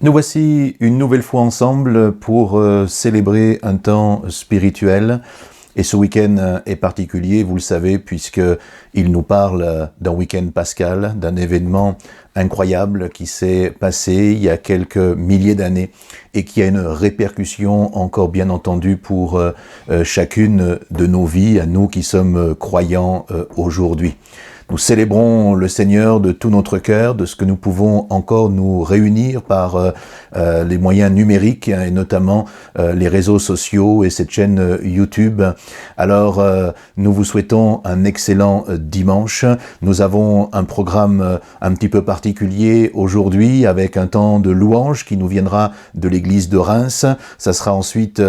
Nous voici une nouvelle fois ensemble pour célébrer un temps spirituel. Et ce week-end est particulier, vous le savez, puisqu'il nous parle d'un week-end pascal, d'un événement incroyable qui s'est passé il y a quelques milliers d'années et qui a une répercussion encore bien entendu pour chacune de nos vies, à nous qui sommes croyants aujourd'hui. Nous célébrons le Seigneur de tout notre cœur, de ce que nous pouvons encore nous réunir par les moyens numériques et notamment les réseaux sociaux et cette chaîne YouTube. Alors, nous vous souhaitons un excellent dimanche. Nous avons un programme un petit peu particulier aujourd'hui avec un temps de louange qui nous viendra de l'église de Reims. Ça sera ensuite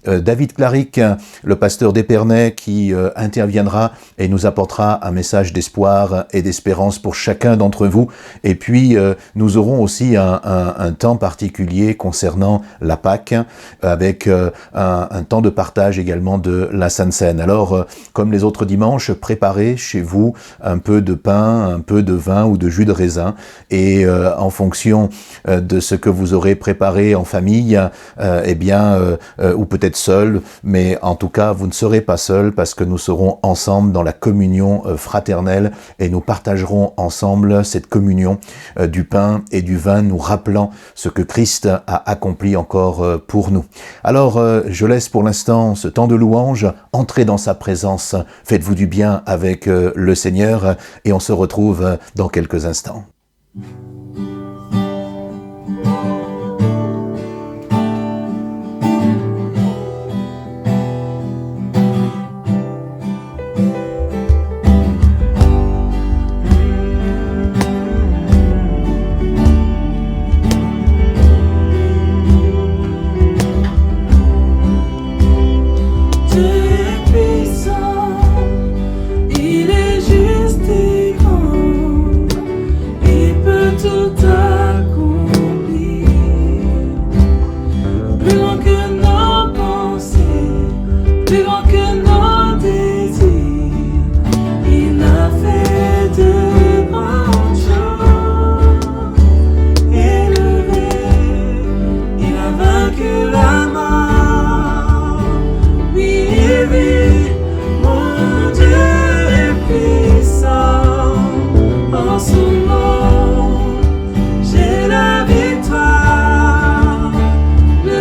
David Claric, le pasteur d'Épernay, qui interviendra et nous apportera un message d'espoir et d'espérance pour chacun d'entre vous. Et puis, nous aurons aussi un temps particulier concernant la Pâque, avec un temps de partage également de la Sainte Seine. Alors, comme les autres dimanches, préparez chez vous un peu de pain, un peu de vin ou de jus de raisin, et en fonction de ce que vous aurez préparé en famille, ou peut-être seul, mais en tout cas, vous ne serez pas seul parce que nous serons ensemble dans la communion fraternelle et nous partagerons ensemble cette communion du pain et du vin, nous rappelant ce que Christ a accompli encore pour nous. Alors, je laisse pour l'instant ce temps de louange, entrez dans sa présence, faites-vous du bien avec le Seigneur et on se retrouve dans quelques instants.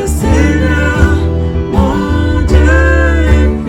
Seigneur, mon Dieu.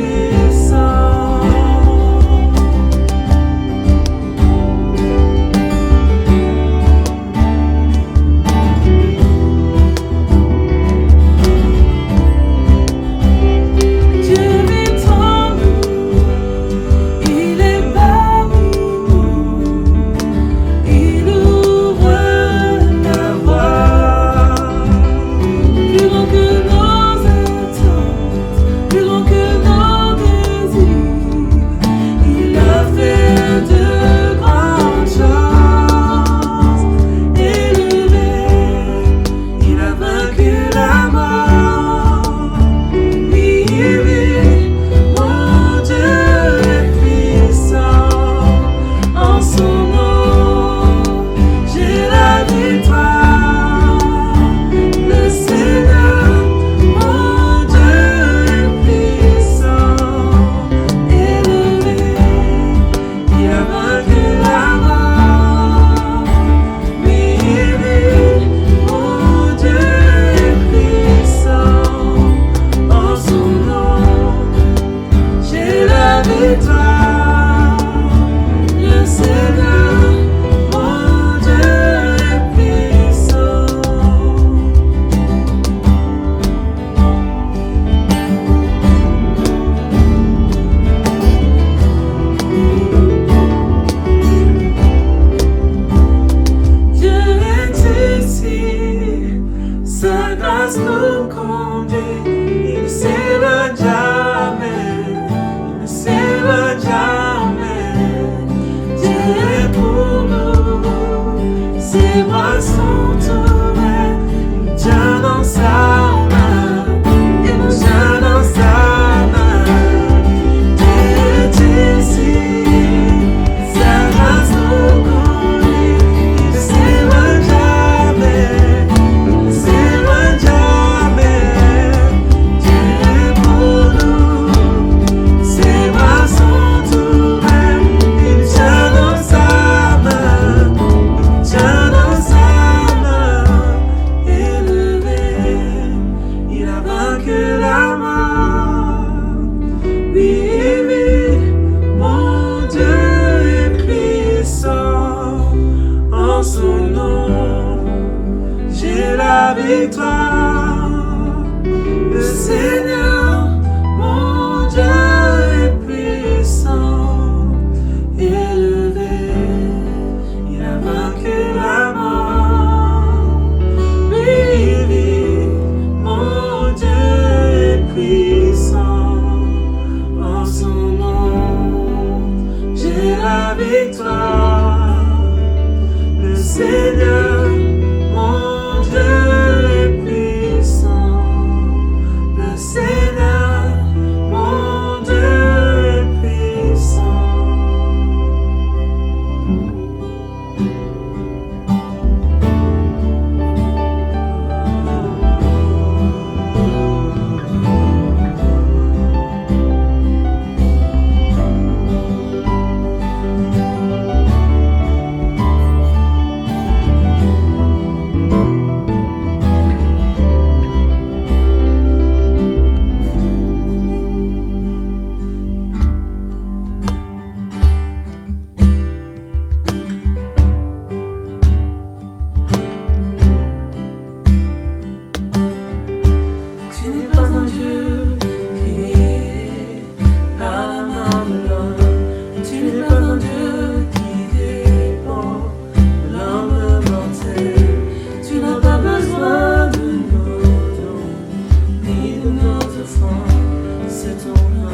c'est ton plan,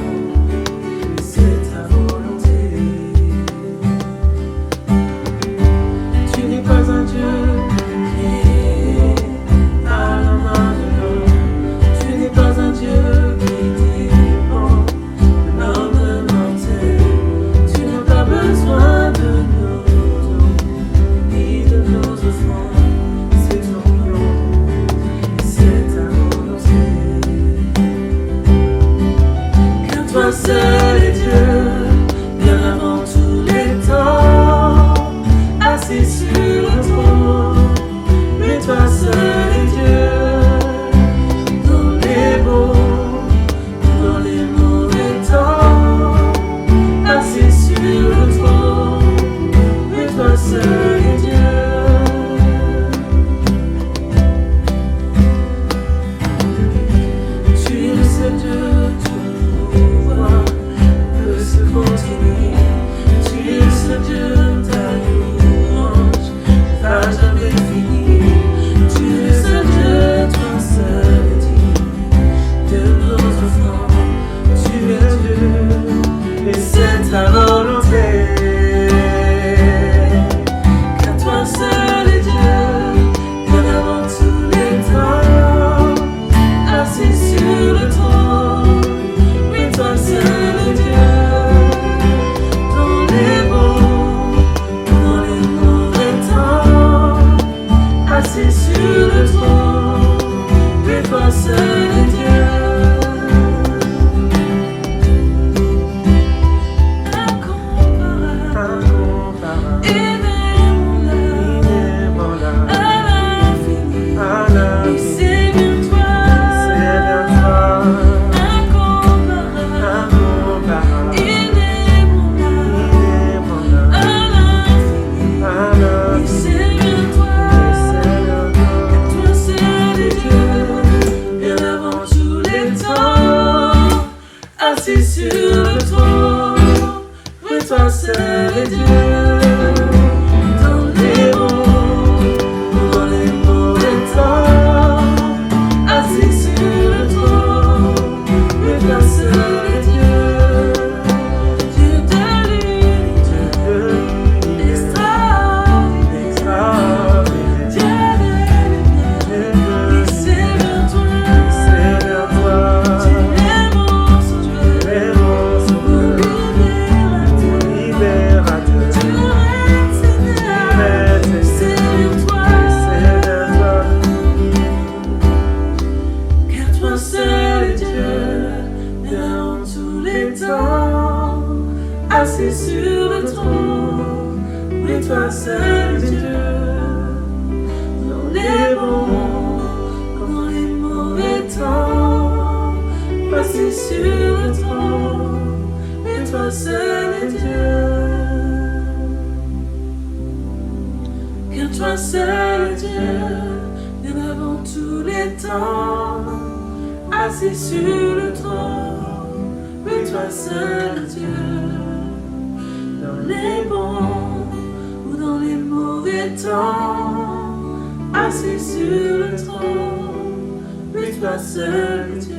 et c'est ta volonté. Tu n'es pas un Dieu qui est à la main de l'homme. Tu n'es pas un Dieu qui dépend de l'homme mortel. Tu n'as pas besoin de nos dons ni de nos offrandes. C'est ton plan, et c'est ta volonté. Car toi seul est Dieu, bien avant tous les temps, assis sur le trône. Mais toi seul est Dieu, dans les bons, dans les mauvais temps, assis sur le trône. Mais toi seul est Dieu. Tu es le seul Dieu, tout pouvoir peut se continuer. Tu es le seul Dieu, ta louange ne va jamais finir. Tu es le seul Dieu, toi seul est digne de nos offrandes. Tu es Dieu, et c'est ta volonté. Car toi seul est Dieu, bien avant tous les temps, assis sur le trône. Oui, toi seul est Dieu, dans les bons, dans les mauvais temps, assis sur le trône. Oui, toi seul est Dieu. Incomparable, inémable, à l'infini. Oui, c'est bien toi, incomparable, inémable, à l'infini. Oui, c'est bien toi, car toi seul est Dieu, bien avant tous les temps, assis sur le trône. Oui, toi seul est Dieu, dans les bons ou dans les mauvais temps, assis sur le trône. Oui, toi seul est Dieu, Dieu de l'unité, extraordinaire, Dieu de lumière. Oui, c'est bien toi, tu es mon sauveur, mon libérateur. Tu règnes, Seigneur, c'est bien toi, car toi seul est Dieu, bien en tous les temps, assis sur le trône. Oui, toi seul est Dieu, dans les bons comme dans les mauvais temps, assis sur le trône. Oui, toi seul est Dieu, car toi seul est Dieu, bien avant tous les temps, assis sur le trône. Oui, toi seul est Dieu, dans les bons ou dans les mauvais temps, assis sur le trône. Oui, toi seul est Dieu.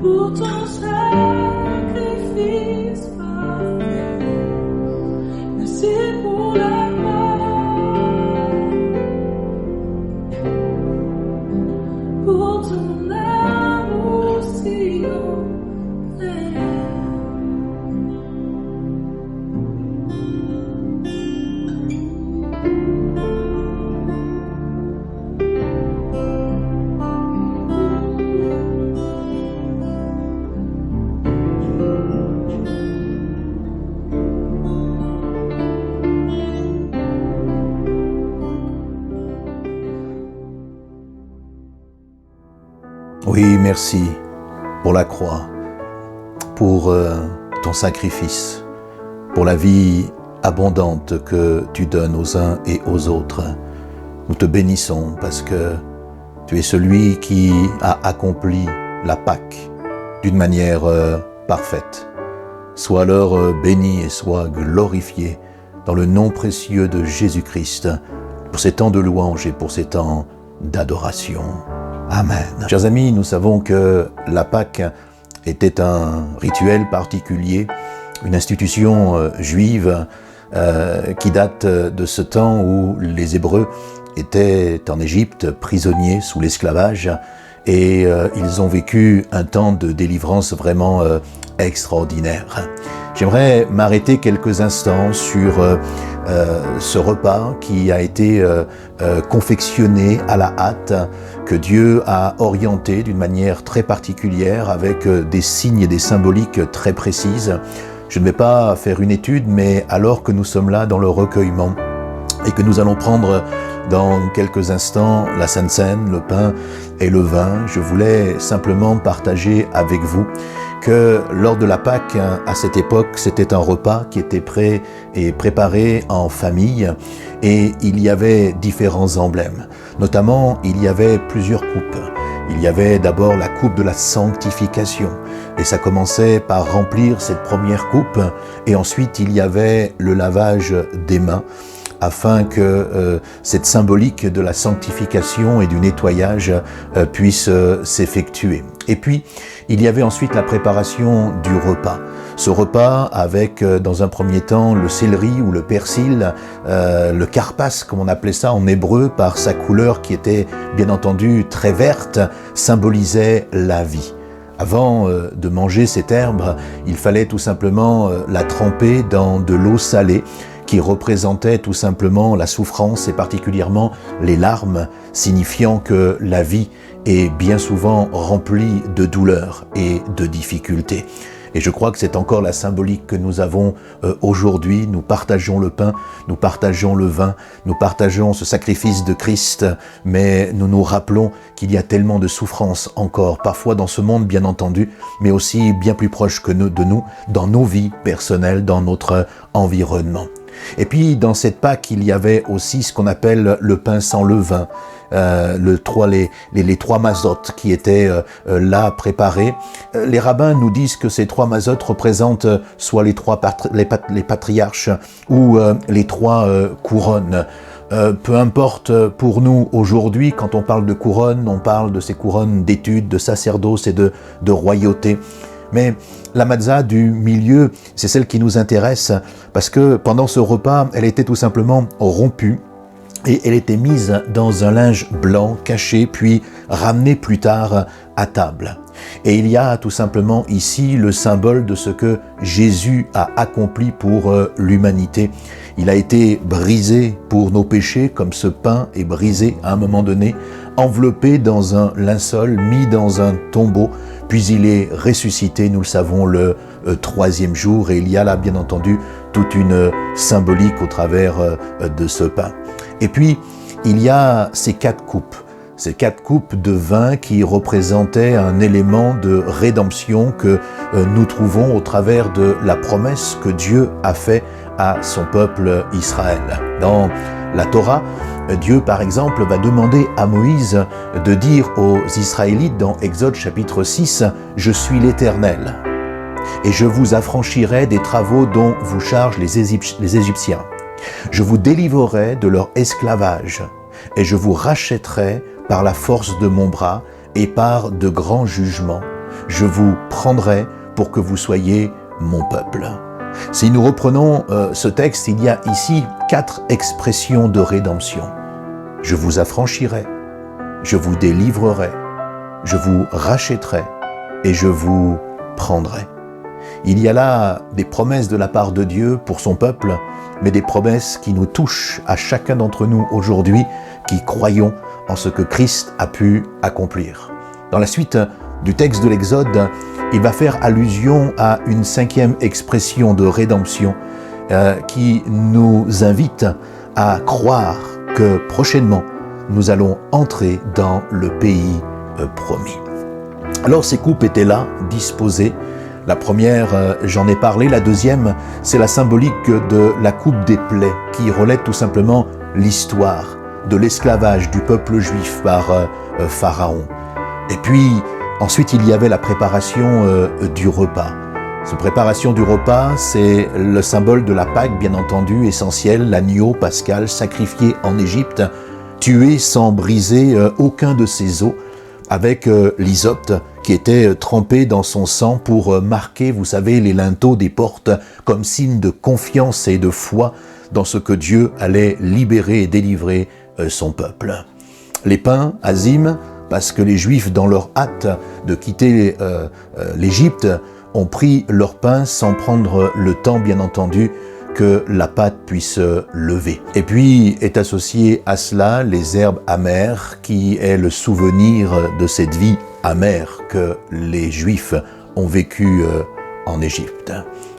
pour ton sacrifice parfait. Merci pour la mort, pour ton amour si ouvert. Oui, merci pour la croix, pour ton sacrifice, pour la vie abondante que tu donnes aux uns et aux autres. Nous te bénissons parce que tu es celui qui a accompli la Pâque d'une manière parfaite. Sois alors béni et sois glorifié dans le nom précieux de Jésus-Christ pour ces temps de louange et pour ces temps d'adoration. Amen. Chers amis, nous savons que la Pâque était un rituel particulier, une institution juive qui date de ce temps où les Hébreux étaient en Égypte, prisonniers sous l'esclavage, et ils ont vécu un temps de délivrance vraiment extraordinaire. J'aimerais m'arrêter quelques instants sur ce repas qui a été confectionné à la hâte, que Dieu a orienté d'une manière très particulière avec des signes et des symboliques très précises. Je ne vais pas faire une étude, mais alors que nous sommes là dans le recueillement et que nous allons prendre dans quelques instants la Sainte Seine, le pain et le vin, je voulais simplement partager avec vous que lors de la Pâque, à cette époque, c'était un repas qui était prêt et préparé en famille, et il y avait différents emblèmes. Notamment, il y avait plusieurs coupes. Il y avait d'abord la coupe de la sanctification, et ça commençait par remplir cette première coupe, et ensuite il y avait le lavage des mains, afin que cette symbolique de la sanctification et du nettoyage puisse s'effectuer. Et puis, il y avait ensuite la préparation du repas. Ce repas avec, dans un premier temps, le céleri ou le persil, le karpas, comme on appelait ça en hébreu, par sa couleur qui était bien entendu très verte, symbolisait la vie. Avant de manger cette herbe, il fallait tout simplement la tremper dans de l'eau salée, qui représentait tout simplement la souffrance et particulièrement les larmes, signifiant que la vie est bien souvent remplie de douleurs et de difficultés. Et je crois que c'est encore la symbolique que nous avons aujourd'hui. Nous partageons le pain, nous partageons le vin, nous partageons ce sacrifice de Christ, mais nous nous rappelons qu'il y a tellement de souffrances encore, parfois dans ce monde bien entendu, mais aussi bien plus proche que nous, de nous, dans nos vies personnelles, dans notre environnement. Et puis dans cette Pâque, il y avait aussi ce qu'on appelle le pain sans levain, les trois mazotes qui étaient là préparés. Les rabbins nous disent que ces trois mazotes représentent soit les patriarches ou les trois couronnes. Peu importe pour nous aujourd'hui, quand on parle de couronne, on parle de ces couronnes d'études, de sacerdoce et de royauté. Mais la matzah du milieu, c'est celle qui nous intéresse parce que pendant ce repas, elle était tout simplement rompue et elle était mise dans un linge blanc caché puis ramenée plus tard à table. Et il y a tout simplement ici le symbole de ce que Jésus a accompli pour l'humanité. Il a été brisé pour nos péchés, comme ce pain est brisé à un moment donné, enveloppé dans un linceul, mis dans un tombeau, puis il est ressuscité, nous le savons, le troisième jour. Et il y a là, bien entendu, toute une symbolique au travers de ce pain. Et puis, il y a ces quatre coupes de vin qui représentaient un élément de rédemption que nous trouvons au travers de la promesse que Dieu a faite à son peuple Israël. Dans la Torah, Dieu, par exemple, va demander à Moïse de dire aux Israélites dans Exode chapitre 6 « Je suis l'Éternel, et je vous affranchirai des travaux dont vous chargent les Égyptiens. Je vous délivrerai de leur esclavage, et je vous rachèterai par la force de mon bras et par de grands jugements. je vous prendrai pour que vous soyez mon peuple. Si nous reprenons ce texte, il y a ici 4 expressions de rédemption. Je vous affranchirai, je vous délivrerai, je vous rachèterai et je vous prendrai. Il y a là des promesses de la part de Dieu pour son peuple, mais des promesses qui nous touchent à chacun d'entre nous aujourd'hui, qui croyons en ce que Christ a pu accomplir. Dans la suite du texte de l'Exode, il va faire allusion à une 5e expression de rédemption qui nous invite à croire que prochainement, nous allons entrer dans le pays promis. Alors ces coupes étaient là, disposées. La première, j'en ai parlé. La deuxième, c'est la symbolique de la coupe des plaies qui relève tout simplement l'histoire de l'esclavage du peuple juif par Pharaon. Et puis, ensuite, il y avait la préparation du repas. Cette préparation du repas, c'est le symbole de la Pâque, bien entendu, essentiel, l'agneau pascal sacrifié en Égypte, tué sans briser aucun de ses os, avec l'hysope qui était trempé dans son sang pour marquer, vous savez, les linteaux des portes comme signe de confiance et de foi dans ce que Dieu allait libérer et délivrer son peuple. Les pains, azim, parce que les Juifs, dans leur hâte de quitter l'Égypte, ont pris leur pain sans prendre le temps, bien entendu, que la pâte puisse lever. Et puis est associé à cela les herbes amères, qui est le souvenir de cette vie amère que les Juifs ont vécue en Égypte.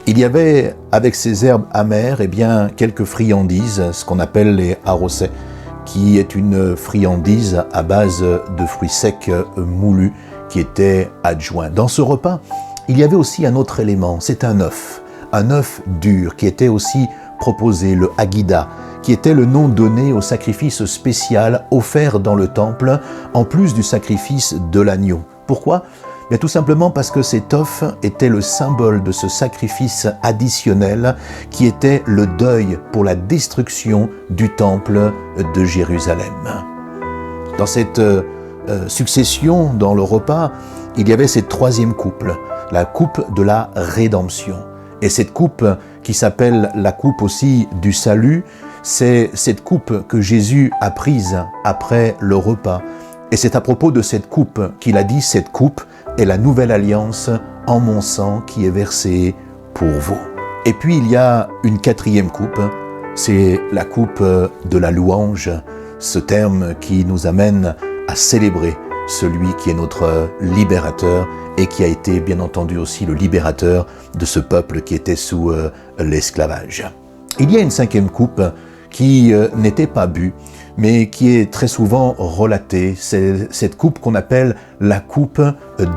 Il y avait avec ces herbes amères, eh bien, quelques friandises, ce qu'on appelle les arosets, qui est une friandise à base de fruits secs moulus qui était adjoint. Dans ce repas, il y avait aussi un autre élément, c'est un œuf dur qui était aussi proposé, le Hagida, qui était le nom donné au sacrifice spécial offert dans le temple, en plus du sacrifice de l'agneau. Pourquoi ? Bien, tout simplement parce que cet œuf était le symbole de ce sacrifice additionnel qui était le deuil pour la destruction du temple de Jérusalem. Dans cette succession, dans le repas, il y avait cette 3e coupe, la coupe de la rédemption. Et cette coupe, qui s'appelle la coupe aussi du salut, c'est cette coupe que Jésus a prise après le repas. Et c'est à propos de cette coupe qu'il a dit, cette coupe est la nouvelle alliance en mon sang qui est versée pour vous. Et puis il y a une 4e coupe, c'est la coupe de la louange, ce terme qui nous amène à célébrer celui qui est notre libérateur et qui a été bien entendu aussi le libérateur de ce peuple qui était sous l'esclavage. Il y a une 5e coupe qui n'était pas bue, mais qui est très souvent relatée. C'est cette coupe qu'on appelle la coupe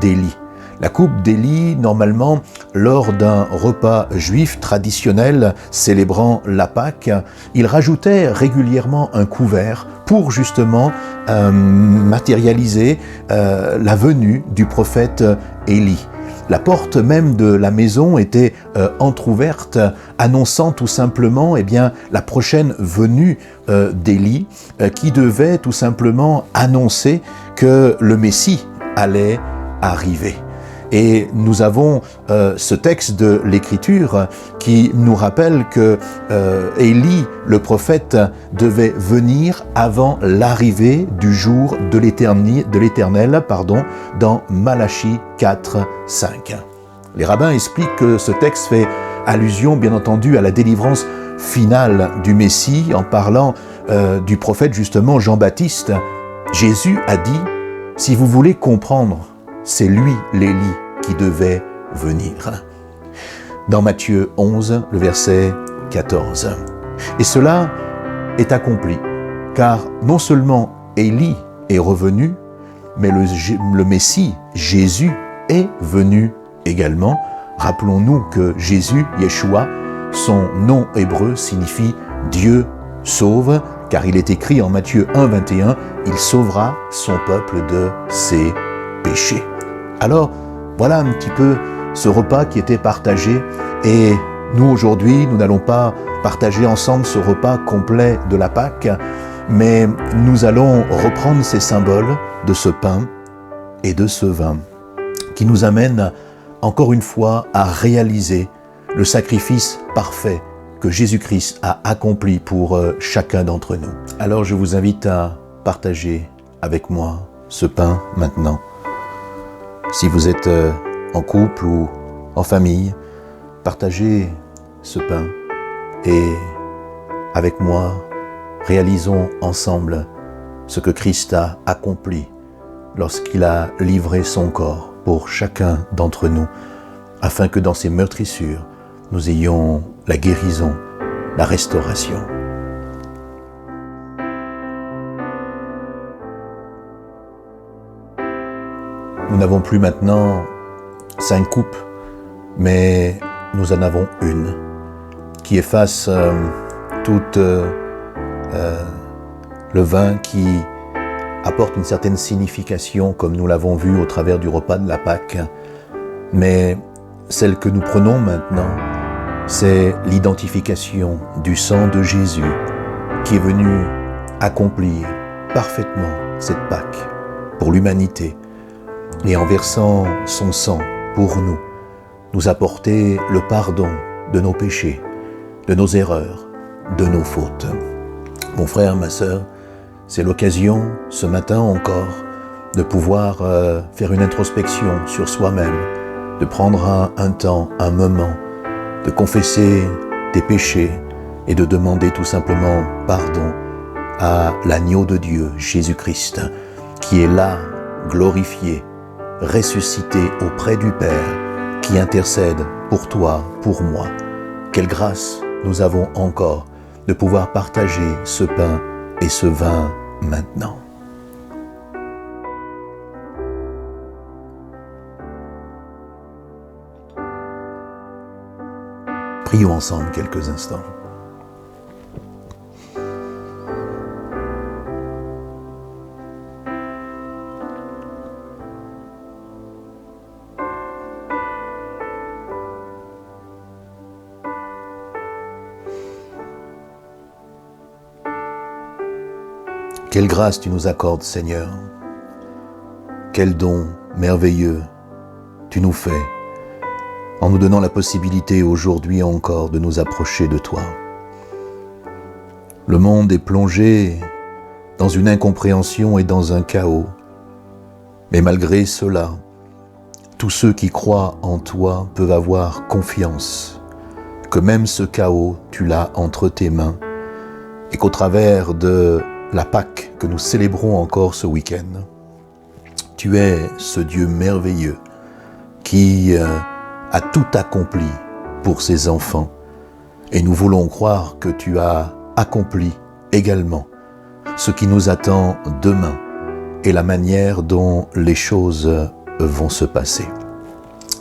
d'Élie. La coupe d'Élie, normalement, lors d'un repas juif traditionnel célébrant la Pâque, il rajoutait régulièrement un couvert pour justement matérialiser la venue du prophète Élie. La porte même de la maison était entrouverte, annonçant tout simplement la prochaine venue d'Élie, qui devait tout simplement annoncer que le Messie allait arriver. Et nous avons ce texte de l'Écriture qui nous rappelle que Élie, le prophète, devait venir avant l'arrivée du jour de l'Éternel, dans Malachie 4, 5. Les rabbins expliquent que ce texte fait allusion, bien entendu, à la délivrance finale du Messie en parlant du prophète, justement, Jean-Baptiste. Jésus a dit, si vous voulez comprendre, c'est lui, l'Élie, qui devait venir. Dans Matthieu 11, le verset 14. Et cela est accompli, car non seulement Élie est revenu, mais le Messie, Jésus, est venu également. Rappelons-nous que Jésus, Yeshua, son nom hébreu signifie Dieu sauve, car il est écrit en Matthieu 1, 21, il sauvera son peuple de ses péchés. Alors, voilà un petit peu ce repas qui était partagé et nous aujourd'hui, nous n'allons pas partager ensemble ce repas complet de la Pâque, mais nous allons reprendre ces symboles de ce pain et de ce vin qui nous amène encore une fois à réaliser le sacrifice parfait que Jésus-Christ a accompli pour chacun d'entre nous. Alors je vous invite à partager avec moi ce pain maintenant. Si vous êtes en couple ou en famille, partagez ce pain et avec moi, réalisons ensemble ce que Christ a accompli lorsqu'il a livré son corps pour chacun d'entre nous, afin que dans ces meurtrissures, nous ayons la guérison, la restauration. Nous n'avons plus maintenant 5 coupes, mais nous en avons une qui efface tout le vin qui apporte une certaine signification, comme nous l'avons vu au travers du repas de la Pâque. Mais celle que nous prenons maintenant, c'est l'identification du sang de Jésus qui est venu accomplir parfaitement cette Pâque pour l'humanité et en versant son sang pour nous, nous apporter le pardon de nos péchés, de nos erreurs, de nos fautes. Mon frère, ma sœur, c'est l'occasion, ce matin encore, de pouvoir faire une introspection sur soi-même, de prendre un temps, un moment, de confesser tes péchés et de demander tout simplement pardon à l'agneau de Dieu, Jésus-Christ, qui est là, glorifié, ressuscité auprès du Père, qui intercède pour toi, pour moi. Quelle grâce nous avons encore de pouvoir partager ce pain et ce vin maintenant. Prions ensemble quelques instants. Quelle grâce tu nous accordes, Seigneur. Quel don merveilleux tu nous fais en nous donnant la possibilité aujourd'hui encore de nous approcher de toi. Le monde est plongé dans une incompréhension et dans un chaos. Mais malgré cela, tous ceux qui croient en toi peuvent avoir confiance que même ce chaos, tu l'as entre tes mains et qu'au travers de la Pâque que nous célébrons encore ce week-end, tu es ce Dieu merveilleux qui a tout accompli pour ses enfants. Et nous voulons croire que tu as accompli également ce qui nous attend demain et la manière dont les choses vont se passer.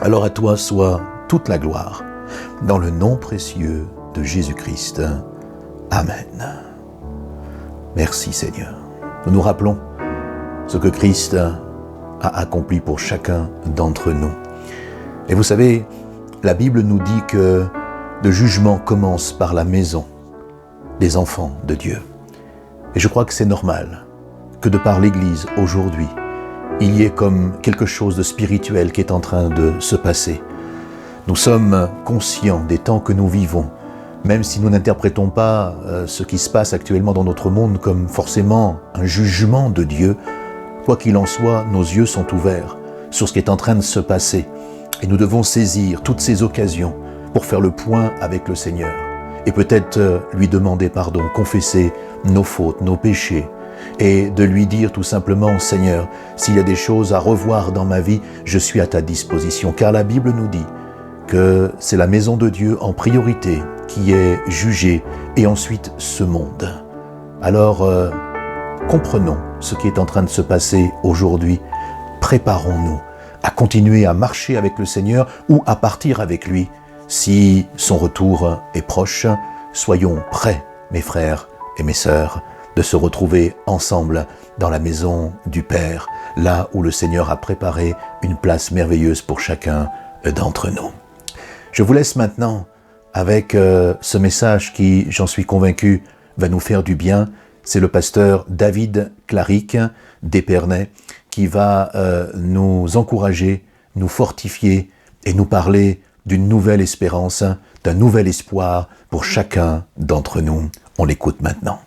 Alors à toi soit toute la gloire, dans le nom précieux de Jésus-Christ. Amen. Merci Seigneur. Nous nous rappelons ce que Christ a accompli pour chacun d'entre nous. Et vous savez, la Bible nous dit que le jugement commence par la maison des enfants de Dieu. Et je crois que c'est normal que de par l'Église aujourd'hui, il y ait comme quelque chose de spirituel qui est en train de se passer. Nous sommes conscients des temps que nous vivons, même si nous n'interprétons pas ce qui se passe actuellement dans notre monde comme forcément un jugement de Dieu. Quoi qu'il en soit, nos yeux sont ouverts sur ce qui est en train de se passer. Et nous devons saisir toutes ces occasions pour faire le point avec le Seigneur. Et peut-être lui demander pardon, confesser nos fautes, nos péchés. Et de lui dire tout simplement, Seigneur, s'il y a des choses à revoir dans ma vie, je suis à ta disposition. Car la Bible nous dit que c'est la maison de Dieu en priorité qui est jugée et ensuite ce monde. Alors, comprenons ce qui est en train de se passer aujourd'hui. Préparons-nous à continuer à marcher avec le Seigneur ou à partir avec lui. Si son retour est proche, soyons prêts, mes frères et mes sœurs, de se retrouver ensemble dans la maison du Père, là où le Seigneur a préparé une place merveilleuse pour chacun d'entre nous. Je vous laisse maintenant avec ce message qui, j'en suis convaincu, va nous faire du bien. C'est le pasteur David Claric d'Épernay qui va nous encourager nous fortifier et nous parler d'une nouvelle espérance, d'un nouvel espoir pour chacun d'entre nous. On l'écoute maintenant.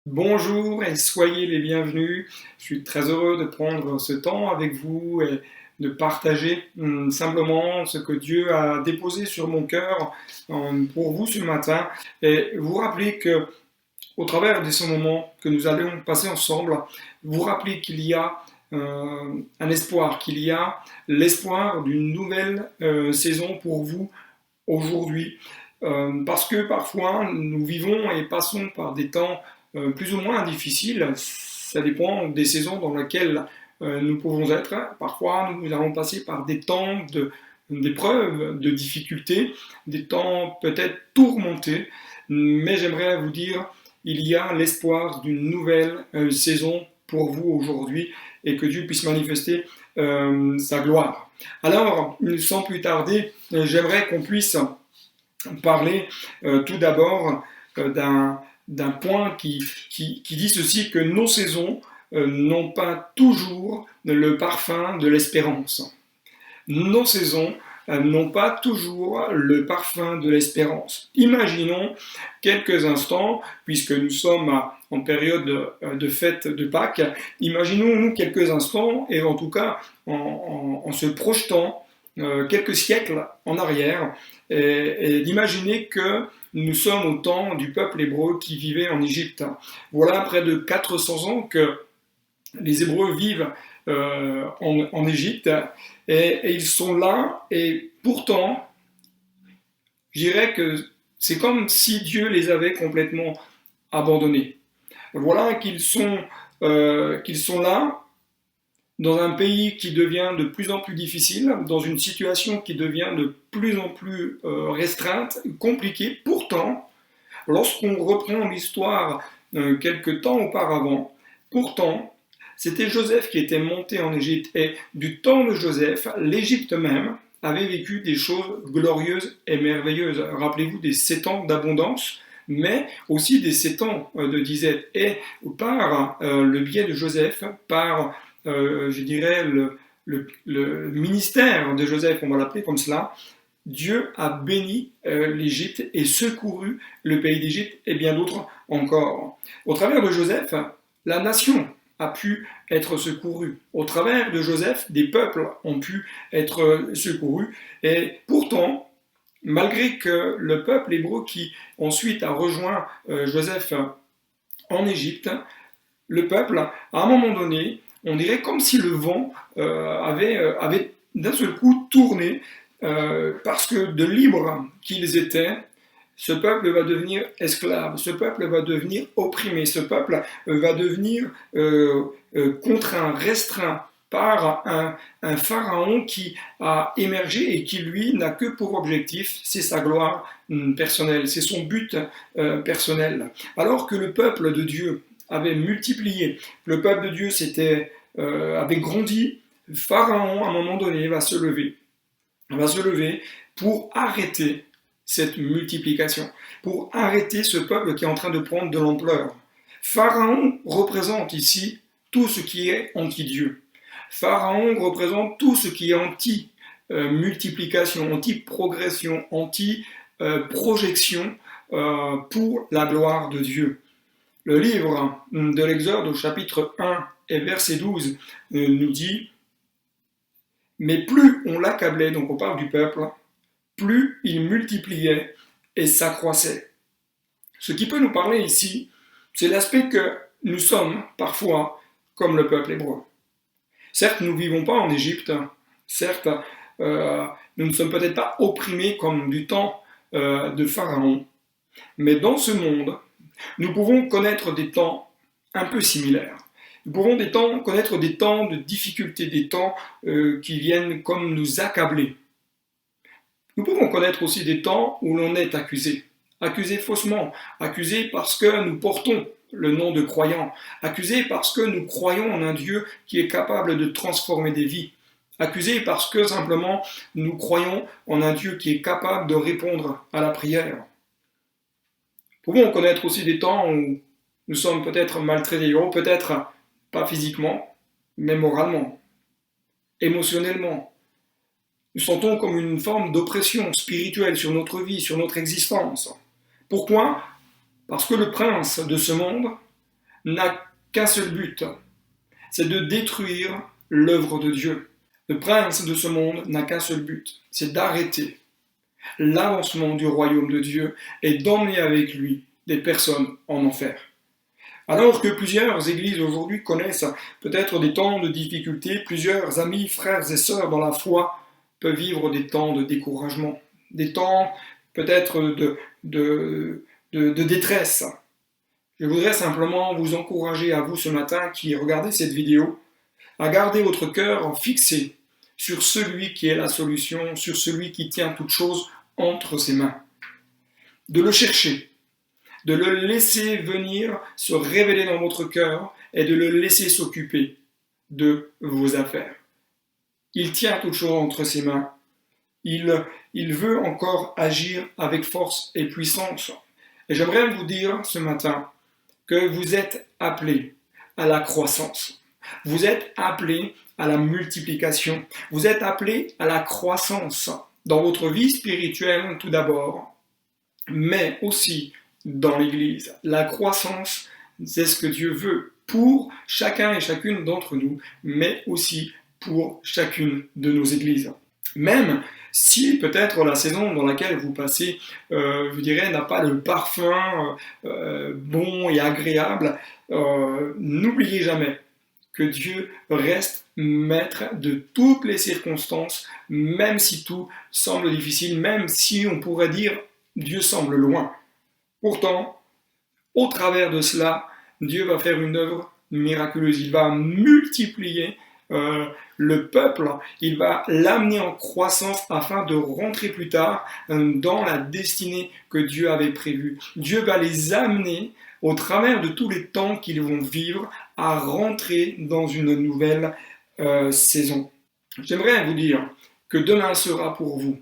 Bonjour et soyez les bienvenus. Je suis très heureux de prendre ce temps avec vous et de partager simplement ce que Dieu a déposé sur mon cœur pour vous ce matin et vous rappeler que au travers de ce moment que nous allons passer ensemble, vous rappeler qu'il y a un espoir, qu'il y a l'espoir d'une nouvelle saison pour vous aujourd'hui. Parce que parfois nous vivons et passons par des temps plus ou moins difficiles, ça dépend des saisons dans lesquelles nous pouvons être. Parfois nous allons passer par des temps d'épreuves, de difficultés, des temps peut-être tourmentés, mais j'aimerais vous dire, il y a l'espoir d'une nouvelle saison pour vous aujourd'hui et que Dieu puisse manifester sa gloire. Alors, sans plus tarder, j'aimerais qu'on puisse parler tout d'abord d'un point qui dit ceci, que nos saisons n'ont pas toujours le parfum de l'espérance. Nos saisons n'ont pas toujours le parfum de l'espérance. Imaginons quelques instants, puisque nous sommes en période de fête de Pâques, imaginons-nous quelques instants, et en tout cas en se projetant quelques siècles en arrière, et d'imaginer que nous sommes au temps du peuple hébreu qui vivait en Égypte. Voilà près de 400 ans que les Hébreux vivent en Égypte, et ils sont là, et pourtant, je dirais que c'est comme si Dieu les avait complètement abandonnés. Voilà qu'ils sont là, dans un pays qui devient de plus en plus difficile, dans une situation qui devient de plus en plus restreinte, compliquée. Pourtant, lorsqu'on reprend l'histoire quelques temps auparavant, pourtant, c'était Joseph qui était monté en Égypte, et du temps de Joseph, l'Égypte même avait vécu des choses glorieuses et merveilleuses. Rappelez-vous des 7 ans d'abondance, mais aussi des 7 ans de disette. Et par le biais de Joseph, par, je dirais, le ministère de Joseph, on va l'appeler comme cela, Dieu a béni l'Égypte et secouru le pays d'Égypte et bien d'autres encore. Au travers de Joseph, la nation a pu être secouru. Au travers de Joseph, des peuples ont pu être secourus. Et pourtant, malgré que le peuple hébreu qui ensuite a rejoint Joseph en Égypte, le peuple, à un moment donné, on dirait comme si le vent avait d'un seul coup tourné, parce que de libres qu'ils étaient, ce peuple va devenir esclave, ce peuple va devenir opprimé, ce peuple va devenir contraint, restreint par un pharaon qui a émergé et qui, lui, n'a que pour objectif, c'est sa gloire personnelle, c'est son but personnel. Alors que le peuple de Dieu avait multiplié, le peuple de Dieu avait grandi, Pharaon, à un moment donné, va se lever pour arrêter cette multiplication, pour arrêter ce peuple qui est en train de prendre de l'ampleur. Pharaon représente ici tout ce qui est anti-Dieu. Pharaon représente tout ce qui est anti-multiplication, anti-progression, anti-projection pour la gloire de Dieu. Le livre de l'Exode au chapitre 1 et verset 12 nous dit « Mais plus on l'accablait », donc on parle du peuple, plus il multipliait et s'accroissait. Ce qui peut nous parler ici, c'est l'aspect que nous sommes parfois comme le peuple hébreu. Certes, nous ne vivons pas en Égypte, certes, nous ne sommes peut-être pas opprimés comme du temps de Pharaon, mais dans ce monde, nous pouvons connaître des temps un peu similaires. Nous pouvons connaître des temps de difficulté, des temps qui viennent comme nous accabler. Nous pouvons connaître aussi des temps où l'on est accusé faussement, accusé parce que nous portons le nom de croyant, accusé parce que nous croyons en un Dieu qui est capable de transformer des vies, accusé parce que simplement nous croyons en un Dieu qui est capable de répondre à la prière. Nous pouvons connaître aussi des temps où nous sommes peut-être maltraités, peut-être pas physiquement, mais moralement, émotionnellement, nous sentons comme une forme d'oppression spirituelle sur notre vie, sur notre existence. Pourquoi? Parce que le prince de ce monde n'a qu'un seul but, c'est de détruire l'œuvre de Dieu. Le prince de ce monde n'a qu'un seul but, c'est d'arrêter l'avancement du royaume de Dieu et d'emmener avec lui des personnes en enfer. Alors que plusieurs églises aujourd'hui connaissent peut-être des temps de difficulté, plusieurs amis, frères et sœurs dans la foi peuvent vivre des temps de découragement, des temps peut-être de détresse. Je voudrais simplement vous encourager à vous ce matin qui regardez cette vidéo, à garder votre cœur fixé sur celui qui est la solution, sur celui qui tient toutes choses entre ses mains. De le chercher, de le laisser venir se révéler dans votre cœur et de le laisser s'occuper de vos affaires. Il tient toutes choses entre ses mains. Il veut encore agir avec force et puissance. Et j'aimerais vous dire ce matin que vous êtes appelés à la croissance. Vous êtes appelés à la multiplication. Vous êtes appelés à la croissance dans votre vie spirituelle tout d'abord, mais aussi dans l'Église. La croissance, c'est ce que Dieu veut pour chacun et chacune d'entre nous, mais aussi pour chacune de nos églises. Même si peut-être la saison dans laquelle vous passez, je dirais, n'a pas le parfum bon et agréable, n'oubliez jamais que Dieu reste maître de toutes les circonstances, même si tout semble difficile, même si on pourrait dire Dieu semble loin. Pourtant, au travers de cela, Dieu va faire une œuvre miraculeuse. Il va multiplier le peuple, il va l'amener en croissance afin de rentrer plus tard dans la destinée que Dieu avait prévue. Dieu va les amener au travers de tous les temps qu'ils vont vivre à rentrer dans une nouvelle saison. J'aimerais vous dire que demain sera pour vous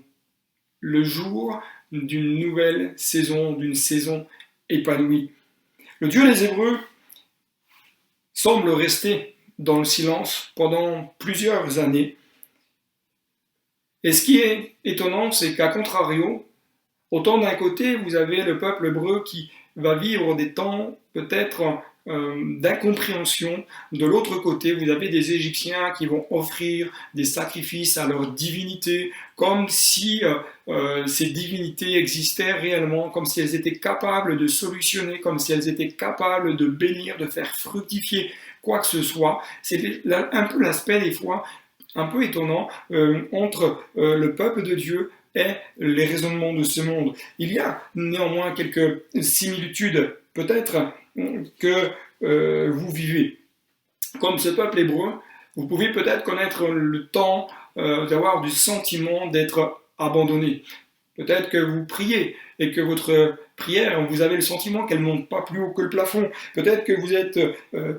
le jour d'une nouvelle saison, d'une saison épanouie. Le Dieu des Hébreux semble rester dans le silence pendant plusieurs années. Et ce qui est étonnant, c'est qu'à contrario, autant d'un côté, vous avez le peuple hébreu qui va vivre des temps peut-être d'incompréhension. De l'autre côté, vous avez des Égyptiens qui vont offrir des sacrifices à leurs divinités, comme si ces divinités existaient réellement, comme si elles étaient capables de solutionner, comme si elles étaient capables de bénir, de faire fructifier quoi que ce soit. C'est un peu l'aspect des fois un peu étonnant entre le peuple de Dieu et les raisonnements de ce monde. Il y a néanmoins quelques similitudes peut-être que vous vivez. Comme ce peuple hébreu, vous pouvez peut-être connaître le temps d'avoir du sentiment d'être abandonné. Peut-être que vous priez et que votre prière, vous avez le sentiment qu'elle ne monte pas plus haut que le plafond. Peut-être que vous êtes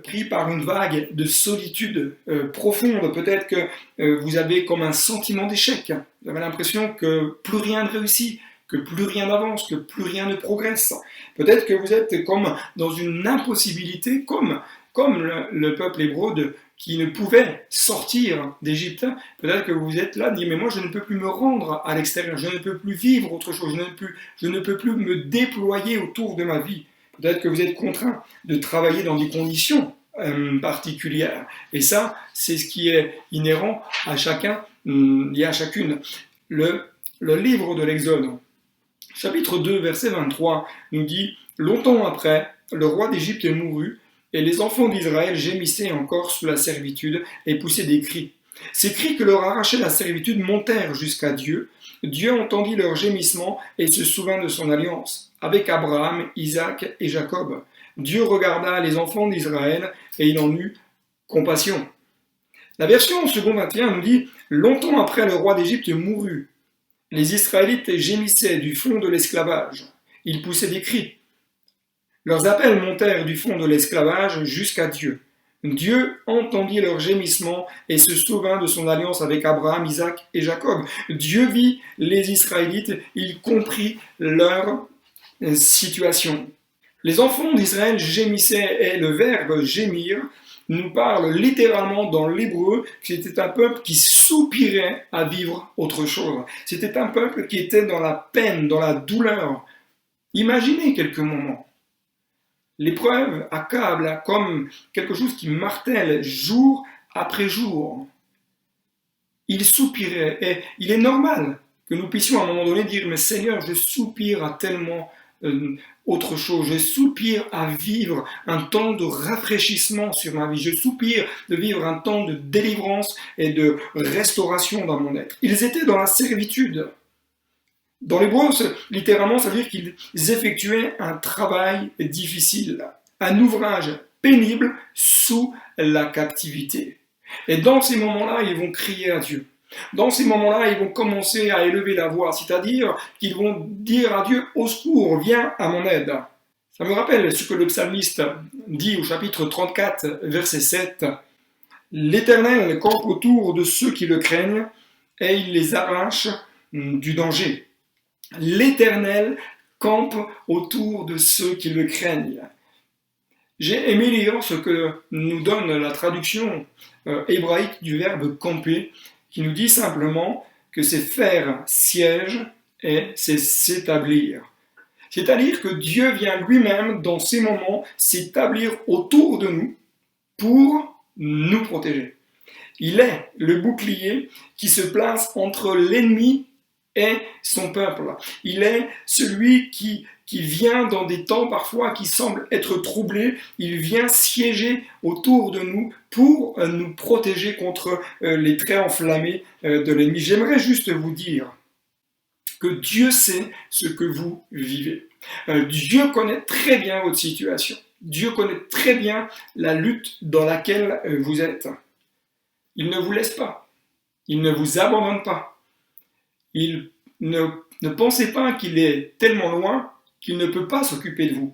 pris par une vague de solitude profonde. Peut-être que vous avez comme un sentiment d'échec. Vous avez l'impression que plus rien ne réussit, que plus rien n'avance, que plus rien ne progresse. Peut-être que vous êtes comme dans une impossibilité, comme le peuple hébreu qui ne pouvait sortir d'Égypte. Peut-être que vous êtes là, dit mais moi je ne peux plus me rendre à l'extérieur, je ne peux plus vivre autre chose, je ne peux plus me déployer autour de ma vie. Peut-être que vous êtes contraint de travailler dans des conditions particulières. Et ça, c'est ce qui est inhérent à chacun et à chacune. Le livre de l'Exode, chapitre 2, verset 23, nous dit « Longtemps après, le roi d'Égypte mourut, et les enfants d'Israël gémissaient encore sous la servitude et poussaient des cris. Ces cris que leur arrachait la servitude montèrent jusqu'à Dieu. Dieu entendit leurs gémissements et se souvint de son alliance avec Abraham, Isaac et Jacob. Dieu regarda les enfants d'Israël et il en eut compassion. » La version second 21 nous dit « Longtemps après le roi d'Égypte mourut. Les Israélites gémissaient du fond de l'esclavage. Ils poussaient des cris. Leurs appels montèrent du fond de l'esclavage jusqu'à Dieu. Dieu entendit leurs gémissements et se souvint de son alliance avec Abraham, Isaac et Jacob. Dieu vit les Israélites, il comprit leur situation. Les enfants d'Israël gémissaient, et le verbe gémir nous parle littéralement dans l'hébreu que c'était un peuple qui soupirait à vivre autre chose. C'était un peuple qui était dans la peine, dans la douleur. Imaginez quelques moments. L'épreuve accable comme quelque chose qui martèle jour après jour. Il soupirait, et il est normal que nous puissions à un moment donné dire « Mais Seigneur, je soupire à tellement autre chose, je soupire à vivre un temps de rafraîchissement sur ma vie, je soupire de vivre un temps de délivrance et de restauration dans mon être. » Ils étaient dans la servitude. Dans l'hébreu, littéralement, ça veut dire qu'ils effectuaient un travail difficile, un ouvrage pénible sous la captivité. Et dans ces moments-là, ils vont crier à Dieu. Dans ces moments-là, ils vont commencer à élever la voix, c'est-à-dire qu'ils vont dire à Dieu « Au secours, viens à mon aide ». Ça me rappelle ce que le psalmiste dit au chapitre 34, verset 7. « L'Éternel campe autour de ceux qui le craignent et il les arrache du danger. » L'Éternel campe autour de ceux qui le craignent. J'ai aimé lire ce que nous donne la traduction hébraïque du verbe camper, qui nous dit simplement que c'est faire siège et c'est s'établir. C'est-à-dire que Dieu vient lui-même, dans ces moments, s'établir autour de nous pour nous protéger. Il est le bouclier qui se place entre l'ennemi et son peuple. Il est celui qui vient dans des temps parfois qui semblent être troublés. Il vient siéger autour de nous pour nous protéger contre les traits enflammés de l'ennemi. J'aimerais juste vous dire que Dieu sait ce que vous vivez. Dieu connaît très bien votre situation. Dieu connaît très bien la lutte dans laquelle vous êtes. Il ne vous laisse pas. Il ne vous abandonne pas. Ne pensez pas qu'il est tellement loin qu'il ne peut pas s'occuper de vous.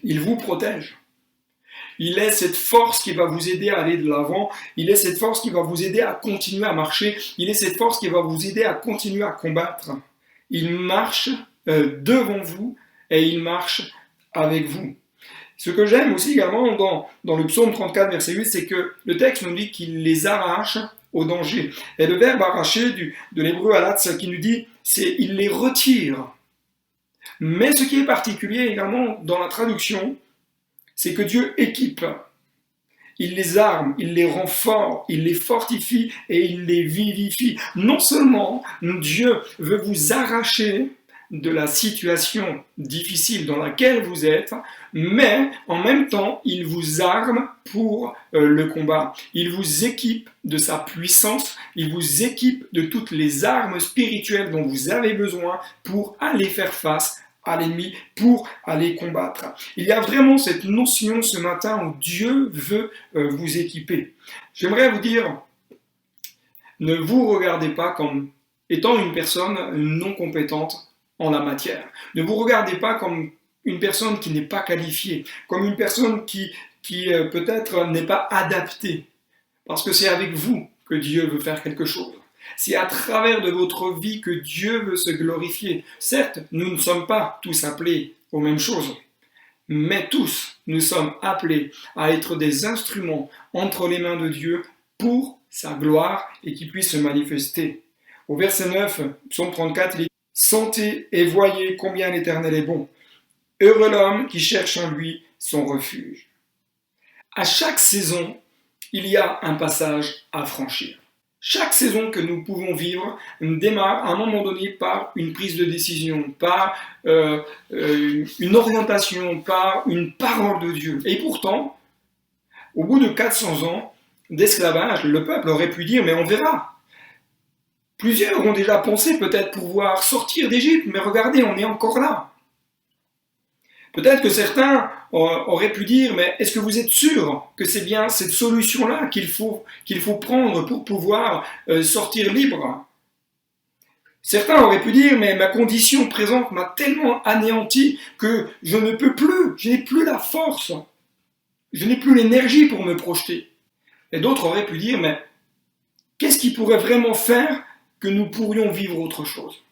Il vous protège. Il est cette force qui va vous aider à aller de l'avant. Il est cette force qui va vous aider à continuer à marcher. Il est cette force qui va vous aider à continuer à combattre. Il marche devant vous et il marche avec vous. Ce que j'aime aussi également dans le psaume 34, verset 8, c'est que le texte nous dit qu'il les arrache au danger. Et le verbe arracher de l'hébreu alatz qui nous dit, c'est il les retire. Mais ce qui est particulier également dans la traduction, c'est que Dieu équipe. Il les arme, il les rend forts, il les fortifie et il les vivifie. Non seulement Dieu veut vous arracher de la situation difficile dans laquelle vous êtes, mais en même temps, il vous arme pour le combat. Il vous équipe de sa puissance, il vous équipe de toutes les armes spirituelles dont vous avez besoin pour aller faire face à l'ennemi, pour aller combattre. Il y a vraiment cette notion ce matin où Dieu veut vous équiper. J'aimerais vous dire, ne vous regardez pas comme étant une personne non compétente en la matière. Ne vous regardez pas comme une personne qui n'est pas qualifiée, comme une personne qui peut-être n'est pas adaptée, parce que c'est avec vous que Dieu veut faire quelque chose. C'est à travers de votre vie que Dieu veut se glorifier. Certes, nous ne sommes pas tous appelés aux mêmes choses, mais tous, nous sommes appelés à être des instruments entre les mains de Dieu pour sa gloire et qu'il puisse se manifester. Au verset 9, psaume 34, il dit « Sentez et voyez combien l'Éternel est bon. Heureux l'homme qui cherche en lui son refuge. » À chaque saison, il y a un passage à franchir. Chaque saison que nous pouvons vivre démarre à un moment donné par une prise de décision, par une orientation, par une parole de Dieu. Et pourtant, au bout de 400 ans d'esclavage, le peuple aurait pu dire « mais on verra ». Plusieurs ont déjà pensé peut-être pouvoir sortir d'Égypte, mais regardez, on est encore là. Peut-être que certains auraient pu dire, mais est-ce que vous êtes sûr que c'est bien cette solution-là qu'il faut prendre pour pouvoir sortir libre? Certains auraient pu dire, mais ma condition présente m'a tellement anéanti que je ne peux plus, je n'ai plus la force, je n'ai plus l'énergie pour me projeter. Et d'autres auraient pu dire, mais qu'est-ce qui pourrait vraiment faire que nous pourrions vivre autre chose?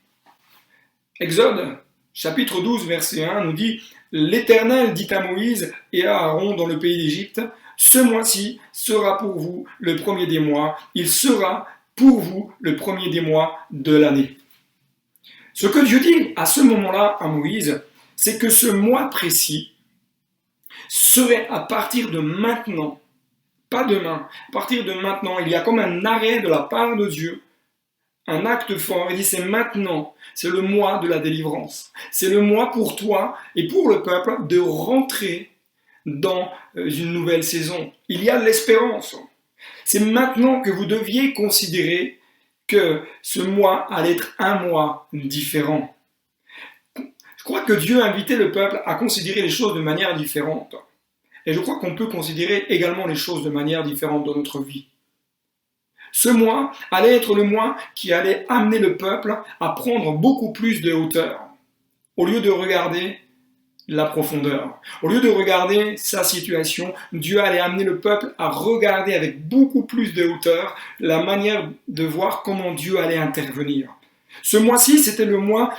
Exode, chapitre 12, verset 1, nous dit « L'Éternel dit à Moïse et à Aaron dans le pays d'Égypte, Ce mois-ci sera pour vous le premier des mois. Il sera pour vous le premier des mois de l'année. Ce que Dieu dit à ce moment-là à Moïse, c'est que ce mois précis serait à partir de maintenant, pas demain, à partir de maintenant. Il y a comme un arrêt de la part de Dieu, un acte fort. Il dit c'est maintenant, c'est le mois de la délivrance. C'est le mois pour toi et pour le peuple de rentrer dans une nouvelle saison. Il y a de l'espérance. C'est maintenant que vous deviez considérer que ce mois allait être un mois différent. Je crois que Dieu a invité le peuple à considérer les choses de manière différente. Et je crois qu'on peut considérer également les choses de manière différente dans notre vie. Ce mois allait être le mois qui allait amener le peuple à prendre beaucoup plus de hauteur. Au lieu de regarder la profondeur, au lieu de regarder sa situation, Dieu allait amener le peuple à regarder avec beaucoup plus de hauteur la manière de voir comment Dieu allait intervenir. Ce mois-ci, c'était le mois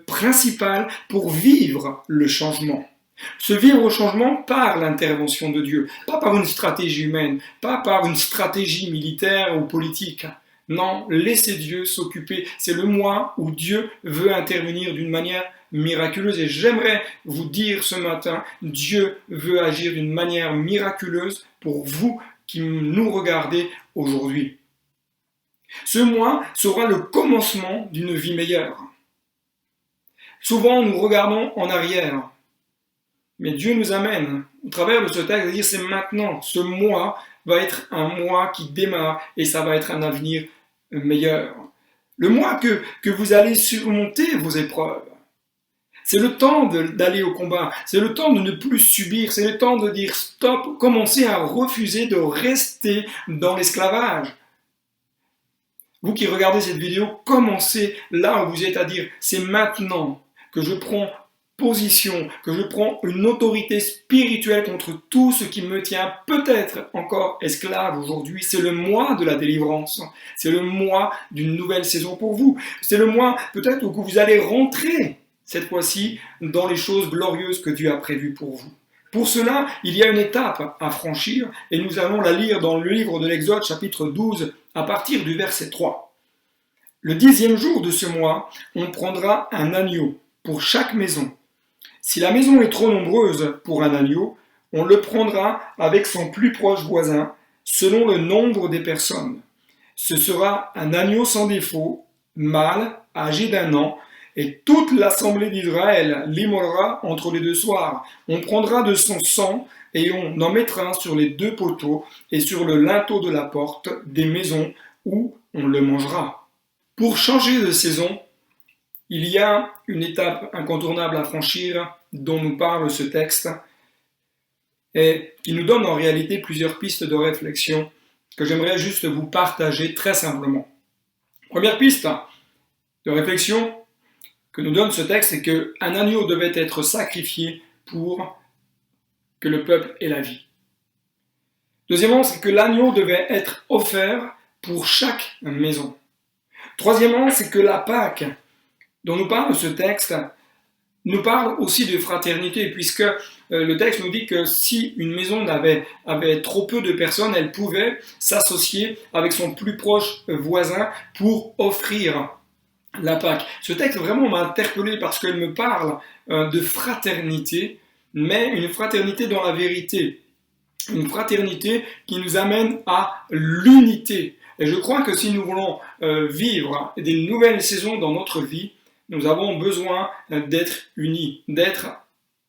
principal pour vivre le changement. Se vivre au changement par l'intervention de Dieu, pas par une stratégie humaine, pas par une stratégie militaire ou politique. Non, laissez Dieu s'occuper. C'est le mois où Dieu veut intervenir d'une manière miraculeuse. Et j'aimerais vous dire ce matin, Dieu veut agir d'une manière miraculeuse pour vous qui nous regardez aujourd'hui. Ce mois sera le commencement d'une vie meilleure. Souvent, nous regardons en arrière. Mais Dieu nous amène, au travers de ce texte, à dire c'est maintenant, ce mois va être un mois qui démarre et ça va être un avenir meilleur. Le mois que vous allez surmonter vos épreuves. C'est le temps d'aller au combat, c'est le temps de ne plus subir, c'est le temps de dire stop, commencez à refuser de rester dans l'esclavage. Vous qui regardez cette vidéo, commencez là où vous êtes à dire c'est maintenant que je prends position, que je prends une autorité spirituelle contre tout ce qui me tient peut-être encore esclave aujourd'hui. C'est le mois de la délivrance. C'est le mois d'une nouvelle saison pour vous. C'est le mois peut-être où vous allez rentrer cette fois-ci dans les choses glorieuses que Dieu a prévues pour vous. Pour cela, il y a une étape à franchir et nous allons la lire dans le livre de l'Exode chapitre 12 à partir du verset 3. Le 10e jour de ce mois, on prendra un agneau pour chaque maison. Si la maison est trop nombreuse pour un agneau, on le prendra avec son plus proche voisin, selon le nombre des personnes. Ce sera un agneau sans défaut, mâle, âgé d'1 an, et toute l'assemblée d'Israël l'immolera entre les 2 soirs. On prendra de son sang et on en mettra sur les 2 poteaux et sur le linteau de la porte des maisons où on le mangera. Pour changer de saison, il y a une étape incontournable à franchir dont nous parle ce texte et qui nous donne en réalité plusieurs pistes de réflexion que j'aimerais juste vous partager très simplement. Première piste de réflexion que nous donne ce texte, c'est qu'un agneau devait être sacrifié pour que le peuple ait la vie. Deuxièmement, c'est que l'agneau devait être offert pour chaque maison. Troisièmement, c'est que la Pâque dont nous parle ce texte nous parle aussi de fraternité, puisque le texte nous dit que si une maison avait trop peu de personnes, elle pouvait s'associer avec son plus proche voisin pour offrir la Pâque. Ce texte vraiment m'a interpellé parce qu'il me parle de fraternité, mais une fraternité dans la vérité. Une fraternité qui nous amène à l'unité. Et je crois que si nous voulons vivre des nouvelles saisons dans notre vie, nous avons besoin d'être unis, d'être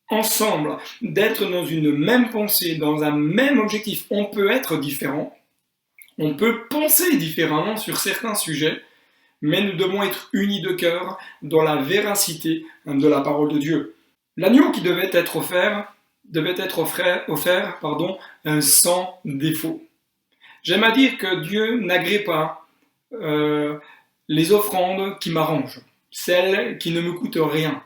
ensemble, d'être dans une même pensée, dans un même objectif. On peut être différent, on peut penser différemment sur certains sujets, mais nous devons être unis de cœur dans la véracité de la parole de Dieu. L'agneau qui devait être offert sans défaut. J'aime à dire que Dieu n'agrée pas les offrandes qui m'arrangent, celles qui ne me coûtent rien.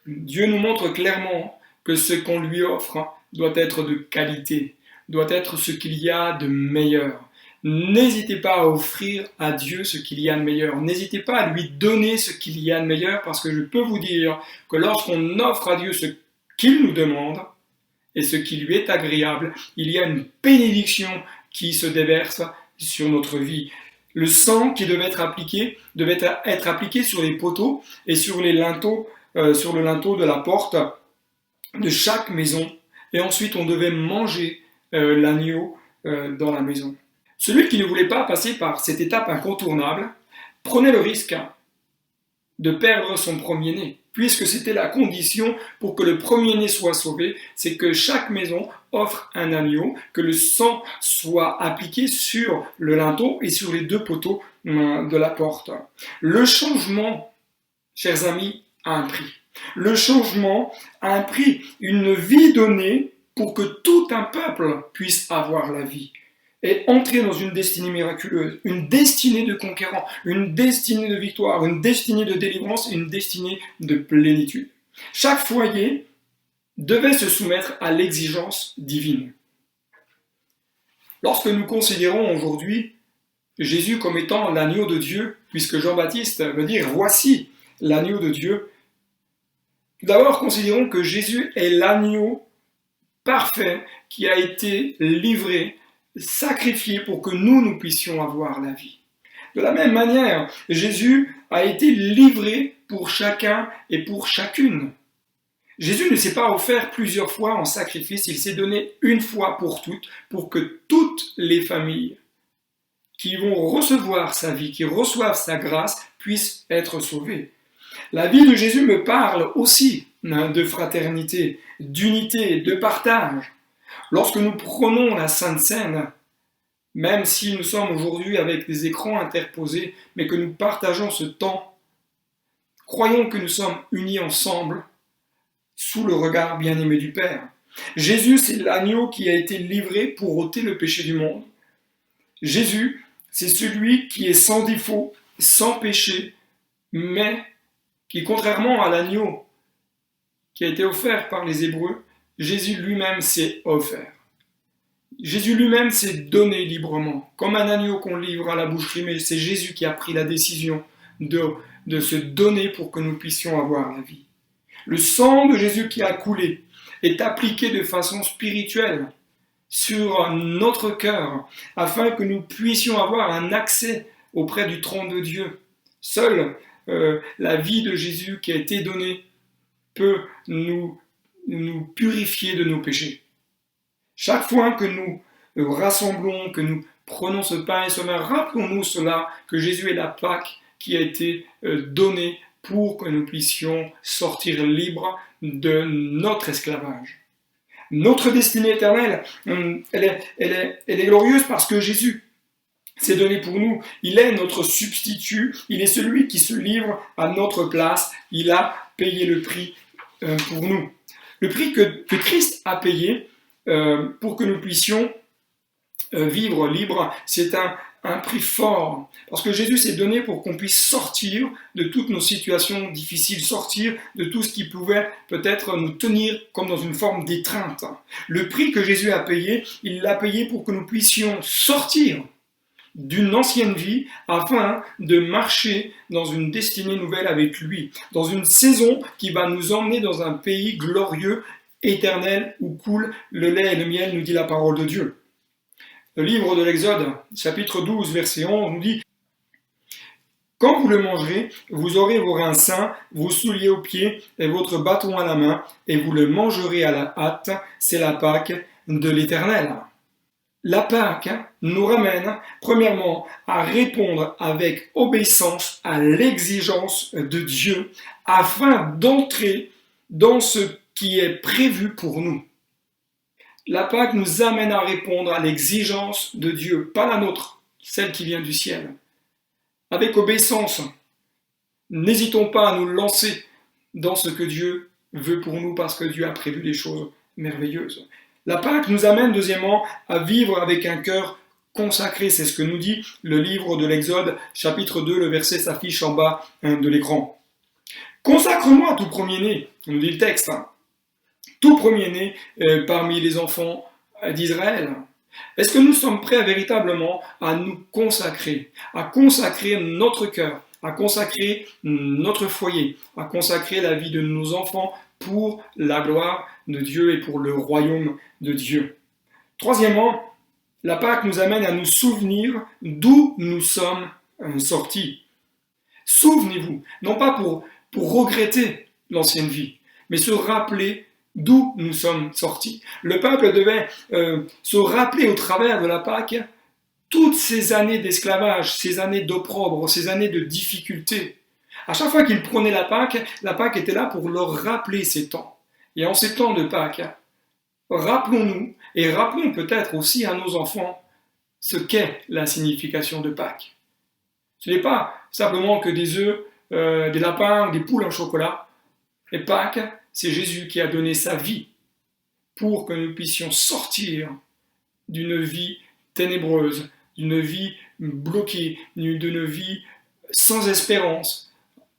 Dieu nous montre clairement que ce qu'on lui offre doit être de qualité, doit être ce qu'il y a de meilleur. N'hésitez pas à offrir à Dieu ce qu'il y a de meilleur. N'hésitez pas à lui donner ce qu'il y a de meilleur, parce que je peux vous dire que lorsqu'on offre à Dieu ce qu'il nous demande, et ce qui lui est agréable. Il y a une bénédiction qui se déverse sur notre vie. Le sang qui devait être appliqué sur les poteaux et sur les linteaux, sur le linteau de la porte de chaque maison. Et ensuite, on devait manger l'agneau dans la maison. Celui qui ne voulait pas passer par cette étape incontournable prenait le risque de perdre son premier-né, puisque c'était la condition pour que le premier-né soit sauvé, c'est que chaque maison offre un agneau, que le sang soit appliqué sur le linteau et sur les deux poteaux de la porte. Le changement, chers amis, a un prix. Le changement a un prix, une vie donnée pour que tout un peuple puisse avoir la vie et entrer dans une destinée miraculeuse, une destinée de conquérant, une destinée de victoire, une destinée de délivrance, une destinée de plénitude. Chaque foyer devait se soumettre à l'exigence divine. Lorsque nous considérons aujourd'hui Jésus comme étant l'agneau de Dieu, puisque Jean-Baptiste veut dire « voici l'agneau de Dieu », tout d'abord considérons que Jésus est l'agneau parfait qui a été livré, sacrifié pour que nous puissions avoir la vie. De la même manière, Jésus a été livré pour chacun et pour chacune. Jésus ne s'est pas offert plusieurs fois en sacrifice, il s'est donné une fois pour toutes, pour que toutes les familles qui vont recevoir sa vie, qui reçoivent sa grâce, puissent être sauvées. La vie de Jésus me parle aussi de fraternité, d'unité, de partage. Lorsque nous prenons la Sainte Seine, même si nous sommes aujourd'hui avec des écrans interposés, mais que nous partageons ce temps, croyons que nous sommes unis ensemble sous le regard bien-aimé du Père. Jésus, c'est l'agneau qui a été livré pour ôter le péché du monde. Jésus, c'est celui qui est sans défaut, sans péché, mais qui, contrairement à l'agneau qui a été offert par les Hébreux, Jésus lui-même s'est offert. Jésus lui-même s'est donné librement, comme un agneau qu'on livre à la boucherie, mais c'est Jésus qui a pris la décision de se donner pour que nous puissions avoir la vie. Le sang de Jésus qui a coulé est appliqué de façon spirituelle sur notre cœur, afin que nous puissions avoir un accès auprès du trône de Dieu. Seule la vie de Jésus qui a été donnée peut nous purifier de nos péchés. Chaque fois que nous rassemblons, que nous prenons ce pain et ce vin, rappelons-nous cela, que Jésus est la Pâque qui a été donnée pour que nous puissions sortir libres de notre esclavage. Notre destinée éternelle, elle est glorieuse parce que Jésus s'est donné pour nous. Il est notre substitut, il est celui qui se livre à notre place, il a payé le prix pour nous. Le prix que Christ a payé pour que nous puissions vivre libres, c'est un prix fort. Parce que Jésus s'est donné pour qu'on puisse sortir de toutes nos situations difficiles, sortir de tout ce qui pouvait peut-être nous tenir comme dans une forme d'étreinte. Le prix que Jésus a payé, il l'a payé pour que nous puissions sortir d'une ancienne vie afin de marcher dans une destinée nouvelle avec lui, dans une saison qui va nous emmener dans un pays glorieux, éternel, où coule le lait et le miel, nous dit la parole de Dieu. Le livre de l'Exode, chapitre 12, verset 11, nous dit « Quand vous le mangerez, vous aurez vos reins sains, vos souliers aux pieds et votre bâton à la main, et vous le mangerez à la hâte, c'est la Pâque de l'Éternel. » La Pâque nous ramène, premièrement, à répondre avec obéissance à l'exigence de Dieu, afin d'entrer dans ce qui est prévu pour nous. La Pâque nous amène à répondre à l'exigence de Dieu, pas la nôtre, celle qui vient du ciel. Avec obéissance, n'hésitons pas à nous lancer dans ce que Dieu veut pour nous, parce que Dieu a prévu des choses merveilleuses. La Pâque nous amène, deuxièmement, à vivre avec un cœur consacré. C'est ce que nous dit le livre de l'Exode, chapitre 2, le verset s'affiche en bas de l'écran. « Consacre-moi tout premier-né », nous dit le texte, tout premier-né parmi les enfants d'Israël. Est-ce que nous sommes prêts véritablement à nous consacrer, à consacrer notre cœur, à consacrer notre foyer, à consacrer la vie de nos enfants pour la gloire de Dieu et pour le royaume de Dieu. Troisièmement, la Pâque nous amène à nous souvenir d'où nous sommes sortis. Souvenez-vous, non pas pour regretter l'ancienne vie, mais se rappeler d'où nous sommes sortis. Le peuple devait se rappeler au travers de la Pâque toutes ces années d'esclavage, ces années d'opprobre, ces années de difficulté. À chaque fois qu'ils prenaient la Pâque était là pour leur rappeler ces temps. Et en ces temps de Pâques, rappelons-nous et rappelons peut-être aussi à nos enfants ce qu'est la signification de Pâques. Ce n'est pas simplement que des œufs, des lapins, des poules en chocolat. Et Pâques, c'est Jésus qui a donné sa vie pour que nous puissions sortir d'une vie ténébreuse, d'une vie bloquée, d'une vie sans espérance,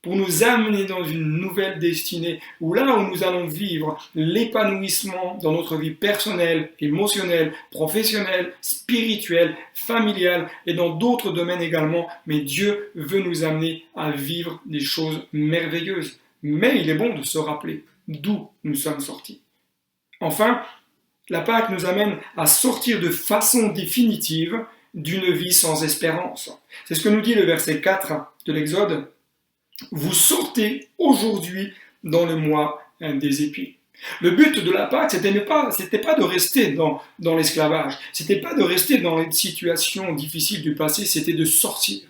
pour nous amener dans une nouvelle destinée, où là où nous allons vivre l'épanouissement dans notre vie personnelle, émotionnelle, professionnelle, spirituelle, familiale et dans d'autres domaines également, mais Dieu veut nous amener à vivre des choses merveilleuses. Mais il est bon de se rappeler d'où nous sommes sortis. Enfin, la Pâque nous amène à sortir de façon définitive d'une vie sans espérance. C'est ce que nous dit le verset 4 de l'Exode. Vous sortez aujourd'hui dans le mois des épis. Le but de la Pâque, c'était pas de rester dans l'esclavage, c'était pas de rester dans les situations difficiles du passé, c'était de sortir.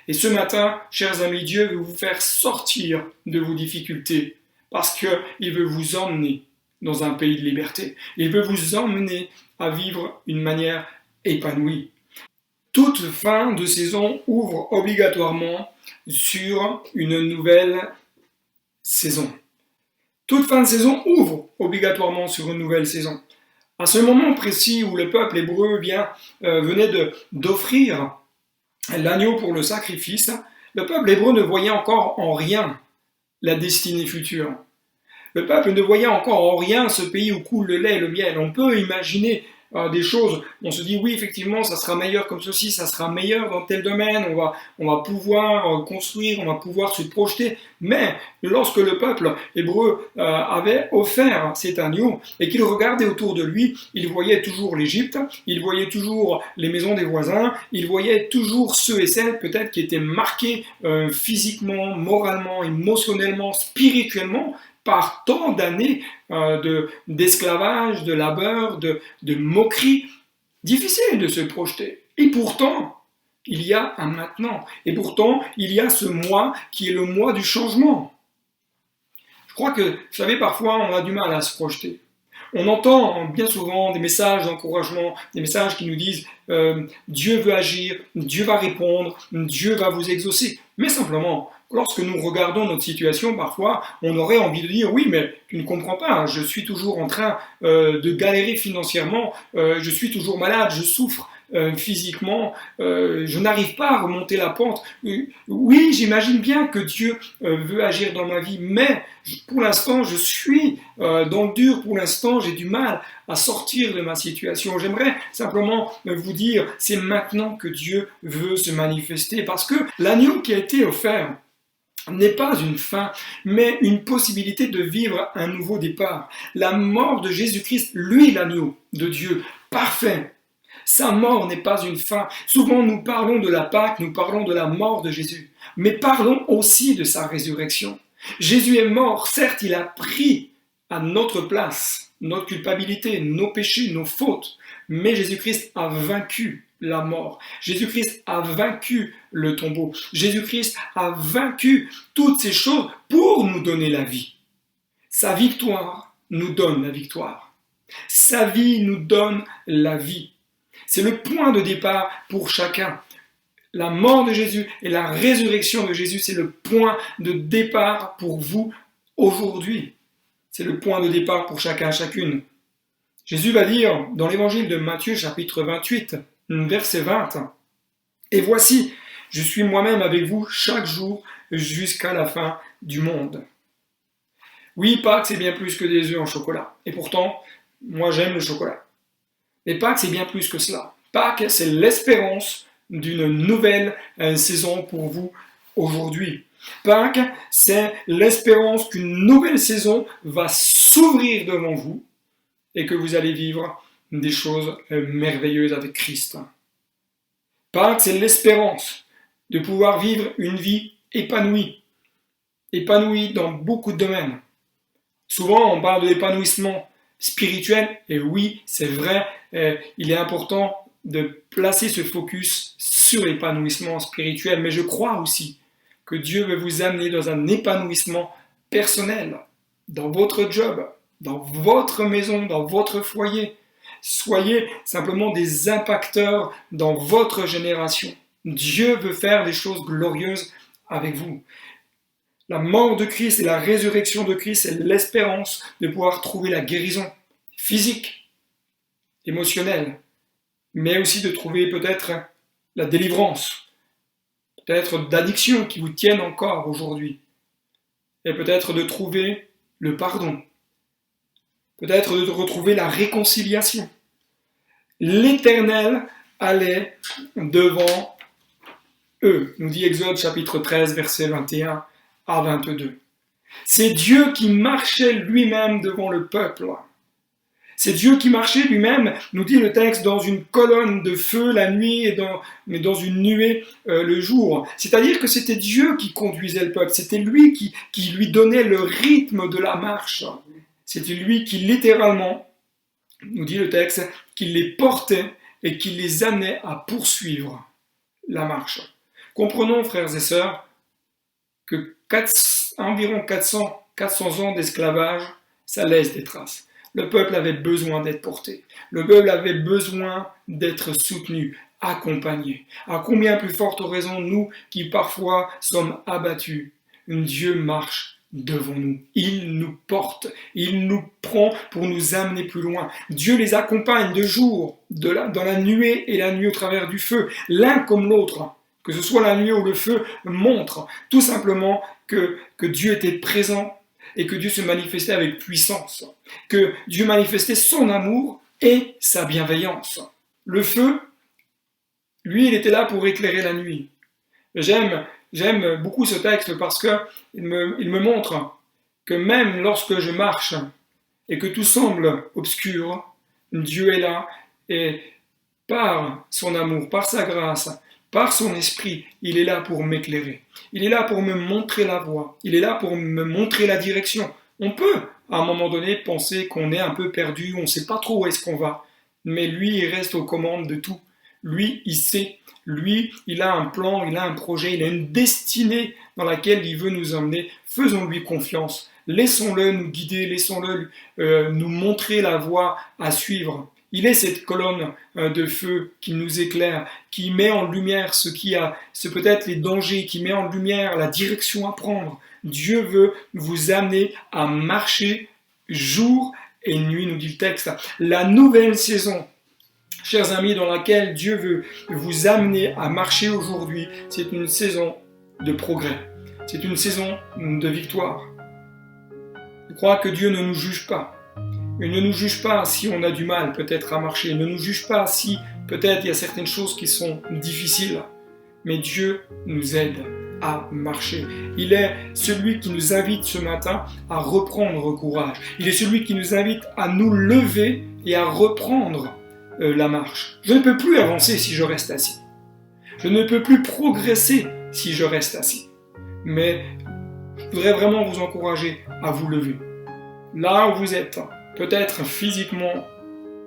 Et ce matin, chers amis, Dieu veut vous faire sortir de vos difficultés, parce qu'il veut vous emmener dans un pays de liberté. Il veut vous emmener à vivre une manière épanouie. Toute fin de saison ouvre obligatoirement sur une nouvelle saison. Toute fin de saison ouvre obligatoirement sur une nouvelle saison. À ce moment précis où le peuple hébreu venait d'offrir l'agneau pour le sacrifice, le peuple hébreu ne voyait encore en rien la destinée future. Le peuple ne voyait encore en rien ce pays où coule le lait et le miel. On peut imaginer des choses, on se dit oui effectivement ça sera meilleur comme ceci, ça sera meilleur dans tel domaine, on va pouvoir construire, on va pouvoir se projeter, mais lorsque le peuple hébreu avait offert cet agneau et qu'il regardait autour de lui, il voyait toujours l'Égypte, il voyait toujours les maisons des voisins, il voyait toujours ceux et celles peut-être qui étaient marqués physiquement, moralement, émotionnellement, spirituellement, par tant d'années d'esclavage, de labeur, de moquerie. Difficile de se projeter. Et pourtant, il y a un maintenant. Et pourtant, il y a ce mois qui est le mois du changement. Je crois que, vous savez, parfois, on a du mal à se projeter. On entend bien souvent des messages d'encouragement, des messages qui nous disent Dieu veut agir, Dieu va répondre, Dieu va vous exaucer. Mais simplement, lorsque nous regardons notre situation, parfois, on aurait envie de dire oui, mais tu ne comprends pas, je suis toujours en train de galérer financièrement, je suis toujours malade, je souffre physiquement, je n'arrive pas à remonter la pente. Oui, j'imagine bien que Dieu veut agir dans ma vie, mais pour l'instant, je suis dans le dur, pour l'instant, j'ai du mal à sortir de ma situation. J'aimerais simplement vous dire, c'est maintenant que Dieu veut se manifester, parce que l'agneau qui a été offert n'est pas une fin, mais une possibilité de vivre un nouveau départ. La mort de Jésus-Christ, lui l'agneau de Dieu, parfait. Sa mort n'est pas une fin. Souvent nous parlons de la Pâque, nous parlons de la mort de Jésus, mais parlons aussi de sa résurrection. Jésus est mort, certes il a pris à notre place notre culpabilité, nos péchés, nos fautes, mais Jésus-Christ a vaincu la mort. Jésus-Christ a vaincu le tombeau. Jésus-Christ a vaincu toutes ces choses pour nous donner la vie. Sa victoire nous donne la victoire. Sa vie nous donne la vie. C'est le point de départ pour chacun. La mort de Jésus et la résurrection de Jésus, c'est le point de départ pour vous aujourd'hui. C'est le point de départ pour chacun, chacune. Jésus va dire dans l'évangile de Matthieu, chapitre 28, verset 20, « Et voici, je suis moi-même avec vous chaque jour jusqu'à la fin du monde. » Oui, Pâques, c'est bien plus que des œufs en chocolat. Et pourtant, moi j'aime le chocolat. Mais Pâques, c'est bien plus que cela. Pâques, c'est l'espérance d'une nouvelle saison pour vous aujourd'hui. Pâques, c'est l'espérance qu'une nouvelle saison va s'ouvrir devant vous et que vous allez vivre des choses merveilleuses avec Christ. Pâques, c'est l'espérance de pouvoir vivre une vie épanouie dans beaucoup de domaines. Souvent, on parle de l'épanouissement spirituel, et oui, c'est vrai, il est important de placer ce focus sur l'épanouissement spirituel, mais je crois aussi que Dieu veut vous amener dans un épanouissement personnel, dans votre job, dans votre maison, dans votre foyer. Soyez simplement des impacteurs dans votre génération. Dieu veut faire des choses glorieuses avec vous. La mort de Christ et la résurrection de Christ, c'est l'espérance de pouvoir trouver la guérison physique, émotionnelle, mais aussi de trouver peut-être la délivrance, peut-être d'addictions qui vous tiennent encore aujourd'hui, et peut-être de trouver le pardon, peut-être de retrouver la réconciliation. L'Éternel allait devant eux, nous dit Exode chapitre 13, versets 21 à 22. C'est Dieu qui marchait lui-même devant le peuple. C'est Dieu qui marchait lui-même, nous dit le texte, dans une colonne de feu la nuit mais dans une nuée le jour. C'est-à-dire que c'était Dieu qui conduisait le peuple, c'était lui qui lui donnait le rythme de la marche. C'était lui qui littéralement, nous dit le texte, qui les portait et qui les amenait à poursuivre la marche. Comprenons, frères et sœurs, que environ 400 ans d'esclavage, ça laisse des traces. Le peuple avait besoin d'être porté. Le peuple avait besoin d'être soutenu, accompagné. À combien plus forte raison, nous qui parfois sommes abattus, Dieu marche devant nous. Il nous porte, il nous prend pour nous amener plus loin. Dieu les accompagne de jour, dans la nuée et la nuit au travers du feu, l'un comme l'autre. Que ce soit la nuée ou le feu montre tout simplement que Dieu était présent et que Dieu se manifestait avec puissance, que Dieu manifestait son amour et sa bienveillance. Le feu, lui, il était là pour éclairer la nuit. J'aime beaucoup ce texte parce qu'il me montre que même lorsque je marche et que tout semble obscur, Dieu est là et par son amour, par sa grâce, par son esprit, il est là pour m'éclairer. Il est là pour me montrer la voie. Il est là pour me montrer la direction. On peut, à un moment donné, penser qu'on est un peu perdu, on ne sait pas trop où est-ce qu'on va. Mais lui, il reste aux commandes de tout. Lui, il sait. Lui, il a un plan, il a un projet, il a une destinée dans laquelle il veut nous emmener. Faisons-lui confiance. Laissons-le nous guider, laissons-le nous montrer la voie à suivre. Il est cette colonne de feu qui nous éclaire, qui met en lumière ce peut-être les dangers, qui met en lumière la direction à prendre. Dieu veut vous amener à marcher jour et nuit, nous dit le texte. La nouvelle saison, chers amis, dans laquelle Dieu veut vous amener à marcher aujourd'hui, c'est une saison de progrès. C'est une saison de victoire. Je crois que Dieu ne nous juge pas. Il ne nous juge pas si on a du mal peut-être à marcher. Il ne nous juge pas si peut-être il y a certaines choses qui sont difficiles. Mais Dieu nous aide à marcher. Il est celui qui nous invite ce matin à reprendre courage. Il est celui qui nous invite à nous lever et à reprendre la marche. Je ne peux plus avancer si je reste assis. Je ne peux plus progresser si je reste assis. Mais je voudrais vraiment vous encourager à vous lever. Là où vous êtes, peut-être physiquement,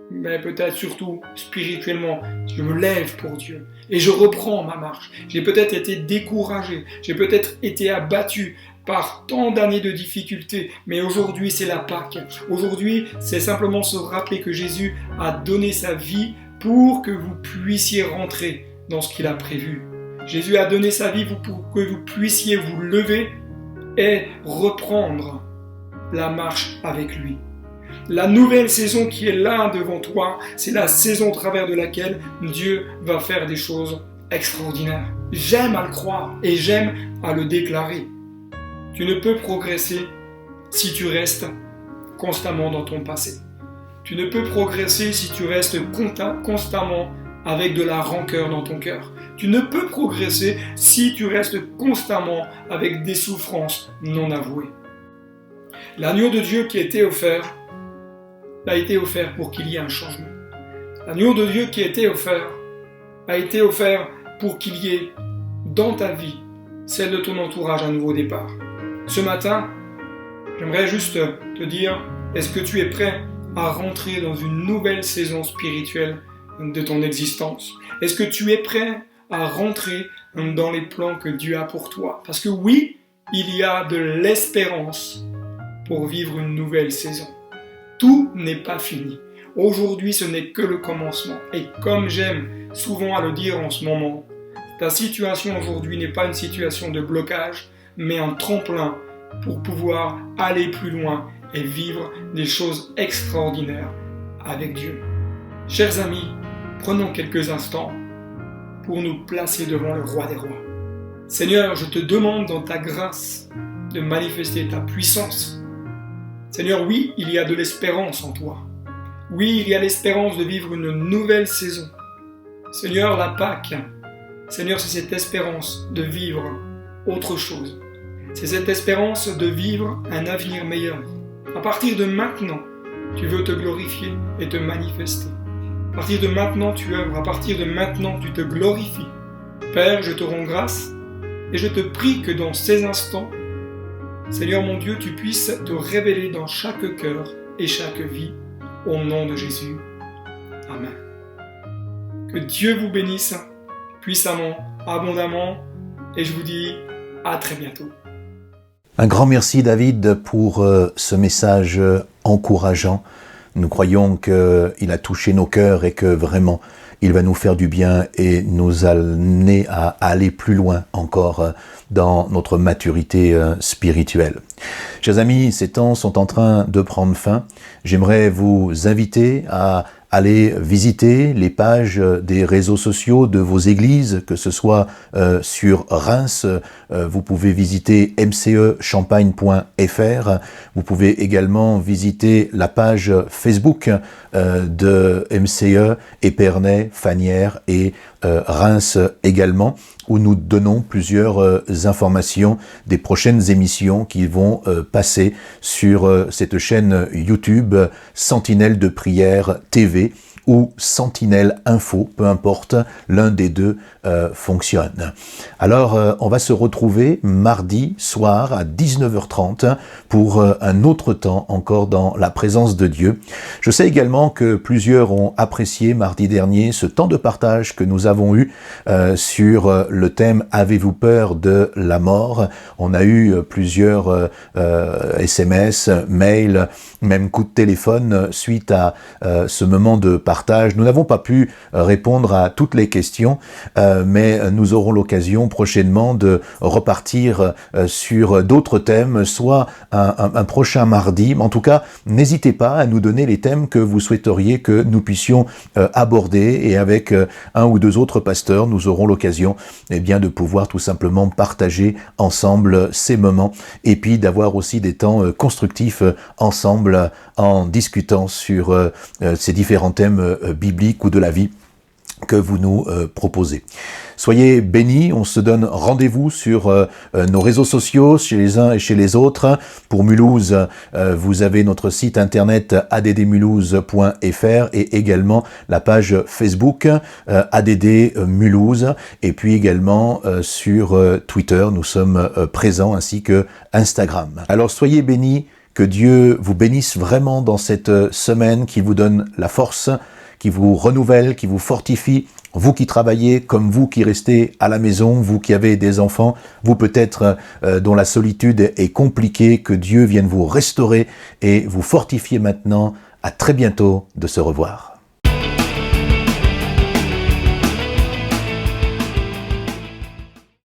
mais peut-être surtout spirituellement, je me lève pour Dieu et je reprends ma marche. J'ai peut-être été découragé, j'ai peut-être été abattu par tant d'années de difficultés, mais aujourd'hui c'est la Pâque. Aujourd'hui, c'est simplement se rappeler que Jésus a donné sa vie pour que vous puissiez rentrer dans ce qu'il a prévu. Jésus a donné sa vie pour que vous puissiez vous lever et reprendre la marche avec lui. La nouvelle saison qui est là devant toi, c'est la saison au travers de laquelle Dieu va faire des choses extraordinaires. J'aime à le croire et j'aime à le déclarer. Tu ne peux progresser si tu restes constamment dans ton passé. Tu ne peux progresser si tu restes constamment avec de la rancœur dans ton cœur. Tu ne peux progresser si tu restes constamment avec des souffrances non avouées. L'agneau de Dieu qui a été offert pour qu'il y ait un changement. L'agneau de Dieu qui a été offert pour qu'il y ait dans ta vie, celle de ton entourage, un nouveau départ. Ce matin, j'aimerais juste te dire, est-ce que tu es prêt à rentrer dans une nouvelle saison spirituelle de ton existence? Est-ce que tu es prêt à rentrer dans les plans que Dieu a pour toi? Parce que oui, il y a de l'espérance pour vivre une nouvelle saison. Tout n'est pas fini. Aujourd'hui, ce n'est que le commencement. Et comme j'aime souvent à le dire en ce moment, ta situation aujourd'hui n'est pas une situation de blocage, mais un tremplin pour pouvoir aller plus loin et vivre des choses extraordinaires avec Dieu. Chers amis, prenons quelques instants pour nous placer devant le Roi des Rois. Seigneur, je te demande dans ta grâce de manifester ta puissance. Seigneur, oui, il y a de l'espérance en toi. Oui, il y a l'espérance de vivre une nouvelle saison. Seigneur, la Pâque, Seigneur, c'est cette espérance de vivre autre chose. C'est cette espérance de vivre un avenir meilleur. À partir de maintenant, tu veux te glorifier et te manifester. À partir de maintenant, tu œuvres. À partir de maintenant, tu te glorifies. Père, je te rends grâce et je te prie que dans ces instants, Seigneur mon Dieu, tu puisses te révéler dans chaque cœur et chaque vie. Au nom de Jésus. Amen. Que Dieu vous bénisse puissamment, abondamment, et je vous dis à très bientôt. Un grand merci David pour ce message encourageant. Nous croyons qu'il a touché nos cœurs et que vraiment il va nous faire du bien et nous amener à aller plus loin encore dans notre maturité spirituelle. Chers amis, ces temps sont en train de prendre fin. J'aimerais vous inviter à aller visiter les pages des réseaux sociaux de vos églises, que ce soit sur Reims, vous pouvez visiter mcechampagne.fr, vous pouvez également visiter la page Facebook de MCE, Épernay, Fagnières et Reims également, où nous donnons plusieurs informations des prochaines émissions qui vont passer sur cette chaîne YouTube Sentinelle de Prière TV ou Sentinelle Info, peu importe, l'un des deux fonctionne. Alors, on va se retrouver mardi soir à 19h30 pour un autre temps encore dans la présence de Dieu. Je sais également que plusieurs ont apprécié mardi dernier ce temps de partage que nous avons eu sur le thème « Avez-vous peur de la mort ?» On a eu plusieurs SMS, mails, même coups de téléphone suite à ce moment de partage. Nous n'avons pas pu répondre à toutes les questions, mais nous aurons l'occasion prochainement de repartir sur d'autres thèmes, soit un prochain mardi. En tout cas, n'hésitez pas à nous donner les thèmes que vous souhaiteriez que nous puissions aborder, et avec un ou deux autres pasteurs, nous aurons l'occasion de pouvoir tout simplement partager ensemble ces moments, et puis d'avoir aussi des temps constructifs ensemble en discutant sur ces différents thèmes bibliques ou de la vie que vous nous proposez. Soyez bénis, on se donne rendez-vous sur nos réseaux sociaux, chez les uns et chez les autres. Pour Mulhouse, vous avez notre site internet addmulhouse.fr et également la page Facebook ADD Mulhouse, et puis également sur Twitter, nous sommes présents, ainsi que Instagram. Alors soyez bénis, que Dieu vous bénisse vraiment dans cette semaine, qui vous donne la force, qui vous renouvelle, qui vous fortifie, vous qui travaillez, comme vous qui restez à la maison, vous qui avez des enfants, vous peut-être dont la solitude est compliquée, que Dieu vienne vous restaurer et vous fortifier maintenant. À très bientôt de se revoir.